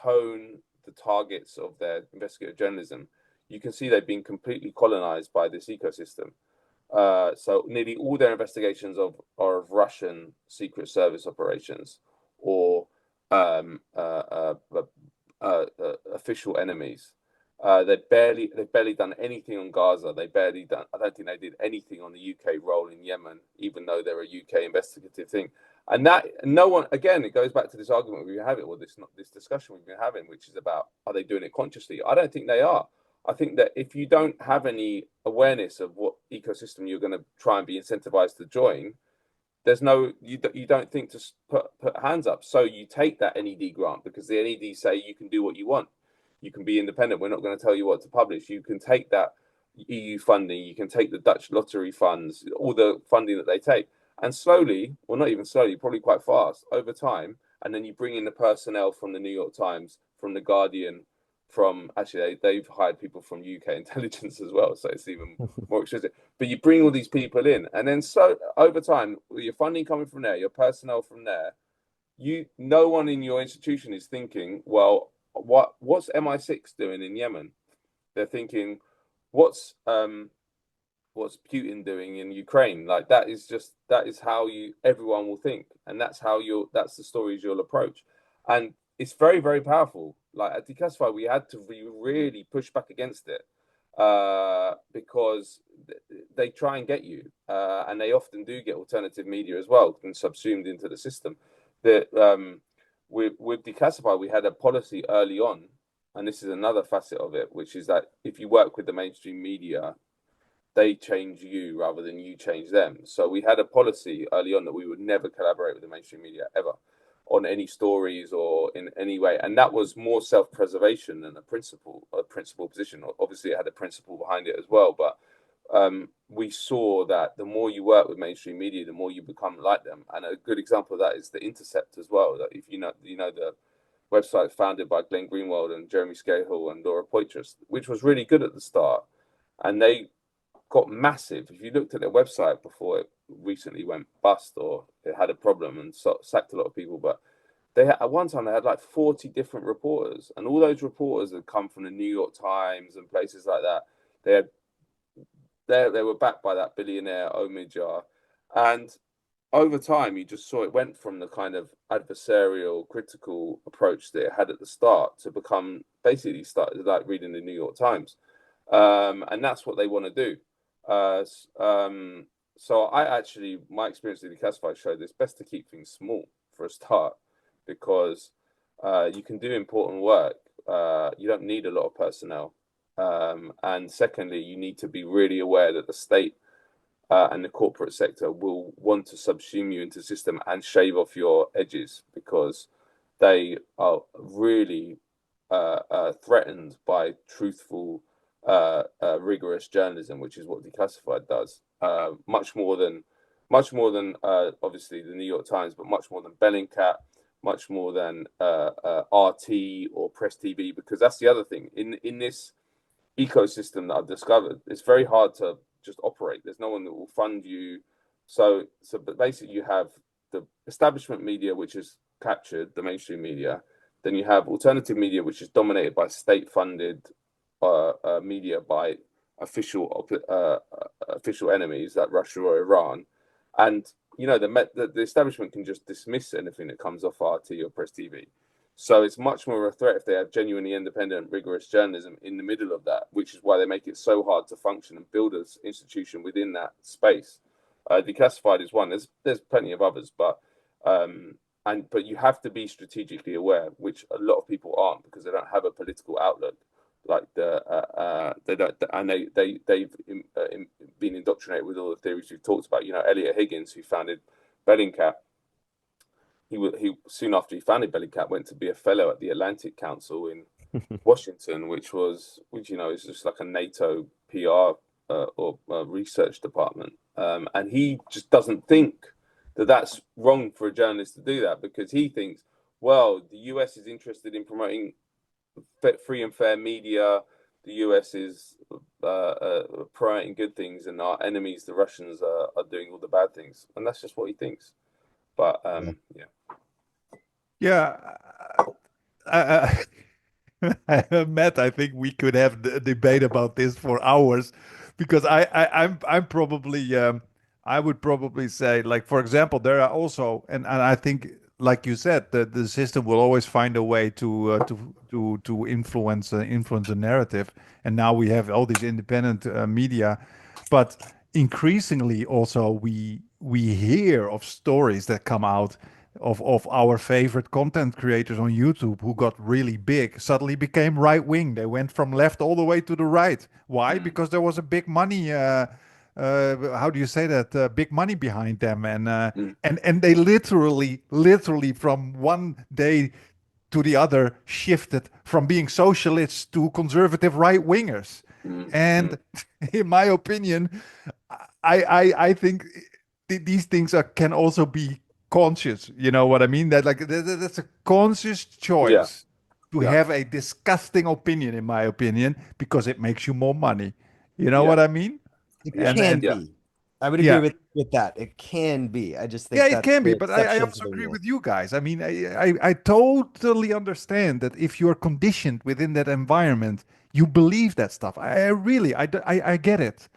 S2: tone, the targets of their investigative journalism, you can see they've been completely colonized by this ecosystem. So nearly all their investigations are of Russian Secret Service operations or official enemies. They've barely done anything on Gaza. I don't think they did anything on the UK role in Yemen, even though they're a UK investigative thing. And that no one, again, it goes back to this argument we've been having, or this discussion we've been having, which is about, are they doing it consciously? I don't think they are. I think that if you don't have any awareness of what ecosystem you're going to try and be incentivized to join, you don't think to put hands up. So you take that NED grant because the NED say you can do what you want. You can be independent. We're not going to tell you what to publish. You can take that EU funding. You can take the Dutch lottery funds, all the funding that they take. And slowly, well, not even slowly, probably quite fast over time. And then you bring in the personnel from the New York Times, from the Guardian, they've hired people from UK intelligence as well, so it's even more expensive. But you bring all these people in, and then so over time, your funding coming from there, your personnel from there, no one in your institution is thinking, well, what's MI6 doing in Yemen? They're thinking, what's Putin doing in Ukraine? Like that is how everyone will think, and that's the stories you'll approach, and it's very, very powerful. Like at Declassified, we had to really push back against it because they try and get you, and they often do get alternative media as well and subsumed into the system. That with Declassified, we had a policy early on, and this is another facet of it, which is that if you work with the mainstream media, they change you rather than you change them. So we had a policy early on that we would never collaborate with the mainstream media ever on any stories or in any way. And that was more self-preservation than a principle position. Obviously, it had a principle behind it as well. But we saw that the more you work with mainstream media, the more you become like them. And a good example of that is The Intercept as well. That if you know the website founded by Glenn Greenwald and Jeremy Scahill and Laura Poitras, which was really good at the start. And they got massive. If you looked at their website before it recently went bust or it had a problem and sacked a lot of people, but at one time they had like 40 different reporters, and all those reporters had come from the New York Times and places like that. They were backed by that billionaire Omidyar, and over time you just saw it went from the kind of adversarial, critical approach that it had at the start to become basically started like reading the New York Times, and that's what they want to do. So my experience with the Declassified showed it's best to keep things small for a start, because you can do important work you don't need a lot of personnel. And secondly, you need to be really aware that the state and the corporate sector will want to subsume you into the system and shave off your edges, because they are really threatened by truthful, rigorous journalism, which is what Declassified does. Much more than obviously the New York Times, but much more than Bellingcat, much more than RT or Press TV, because that's the other thing in this ecosystem that I've discovered. It's very hard to just operate. There's no one that will fund you. But basically, you have the establishment media, which has captured the mainstream media. Then you have alternative media, which is dominated by state-funded media by official enemies like Russia or Iran. And the establishment can just dismiss anything that comes off RT or Press TV. So it's much more of a threat if they have genuinely independent, rigorous journalism in the middle of that, which is why they make it so hard to function and build an institution within that space. Declassified is one. There's plenty of others, but you have to be strategically aware, which a lot of people aren't, because they don't have a political outlook. Like they don't, and they've been indoctrinated with all the theories we've talked about. Elliot Higgins, who founded Bellingcat. He soon after he founded Bellingcat went to be a fellow at the Atlantic Council in Washington, which is just like a NATO PR or research department, and he just doesn't think that that's wrong for a journalist to do that, because he thinks, well, the US is interested in promoting free and fair media. The US is promoting good things, and our enemies, the Russians, are doing all the bad things, and that's just what he thinks. But
S1: Matt, I think we could have a debate about this for hours, because I'm probably I would probably say, like, for example, there are also, and I think, like you said, the system will always find a way to influence the narrative, and now we have all these independent media, but increasingly also we hear of stories that come out of our favorite content creators on YouTube who got really big, suddenly became right wing. They went from left all the way to the right. Why? Because there was a big money. How do you say that? Big money behind them, and they literally from one day to the other shifted from being socialists to conservative right wingers. And in my opinion, I think these things can also be conscious. You know what I mean? That's a conscious choice to have a disgusting opinion, in my opinion, because it makes you more money. You know what I mean?
S3: It can be. I would agree with that. It can be. I just think
S1: it can be, but I also agree with you guys. I mean, I totally understand that if you're conditioned within that environment, you believe that stuff. I get it.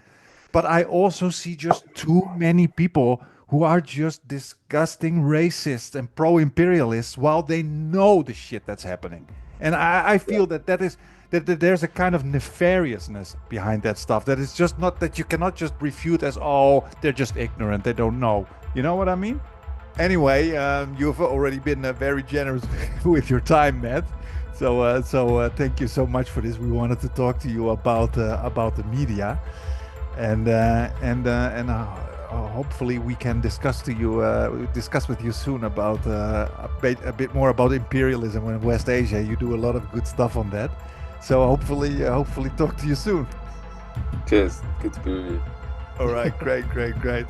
S1: But I also see just too many people who are just disgusting racists and pro-imperialists while they know the shit that's happening. And I feel that there's a kind of nefariousness behind that stuff. That is just not, that you cannot just refute as, oh, they're just ignorant, they don't know. You know what I mean? Anyway, you've already been very generous with your time, Matt. So thank you so much for this. We wanted to talk to you about the media, and hopefully we can discuss with you soon about a bit more about imperialism in West Asia. You do a lot of good stuff on that. So hopefully talk to you soon.
S2: Cheers. Good to be with you.
S1: All right. Great.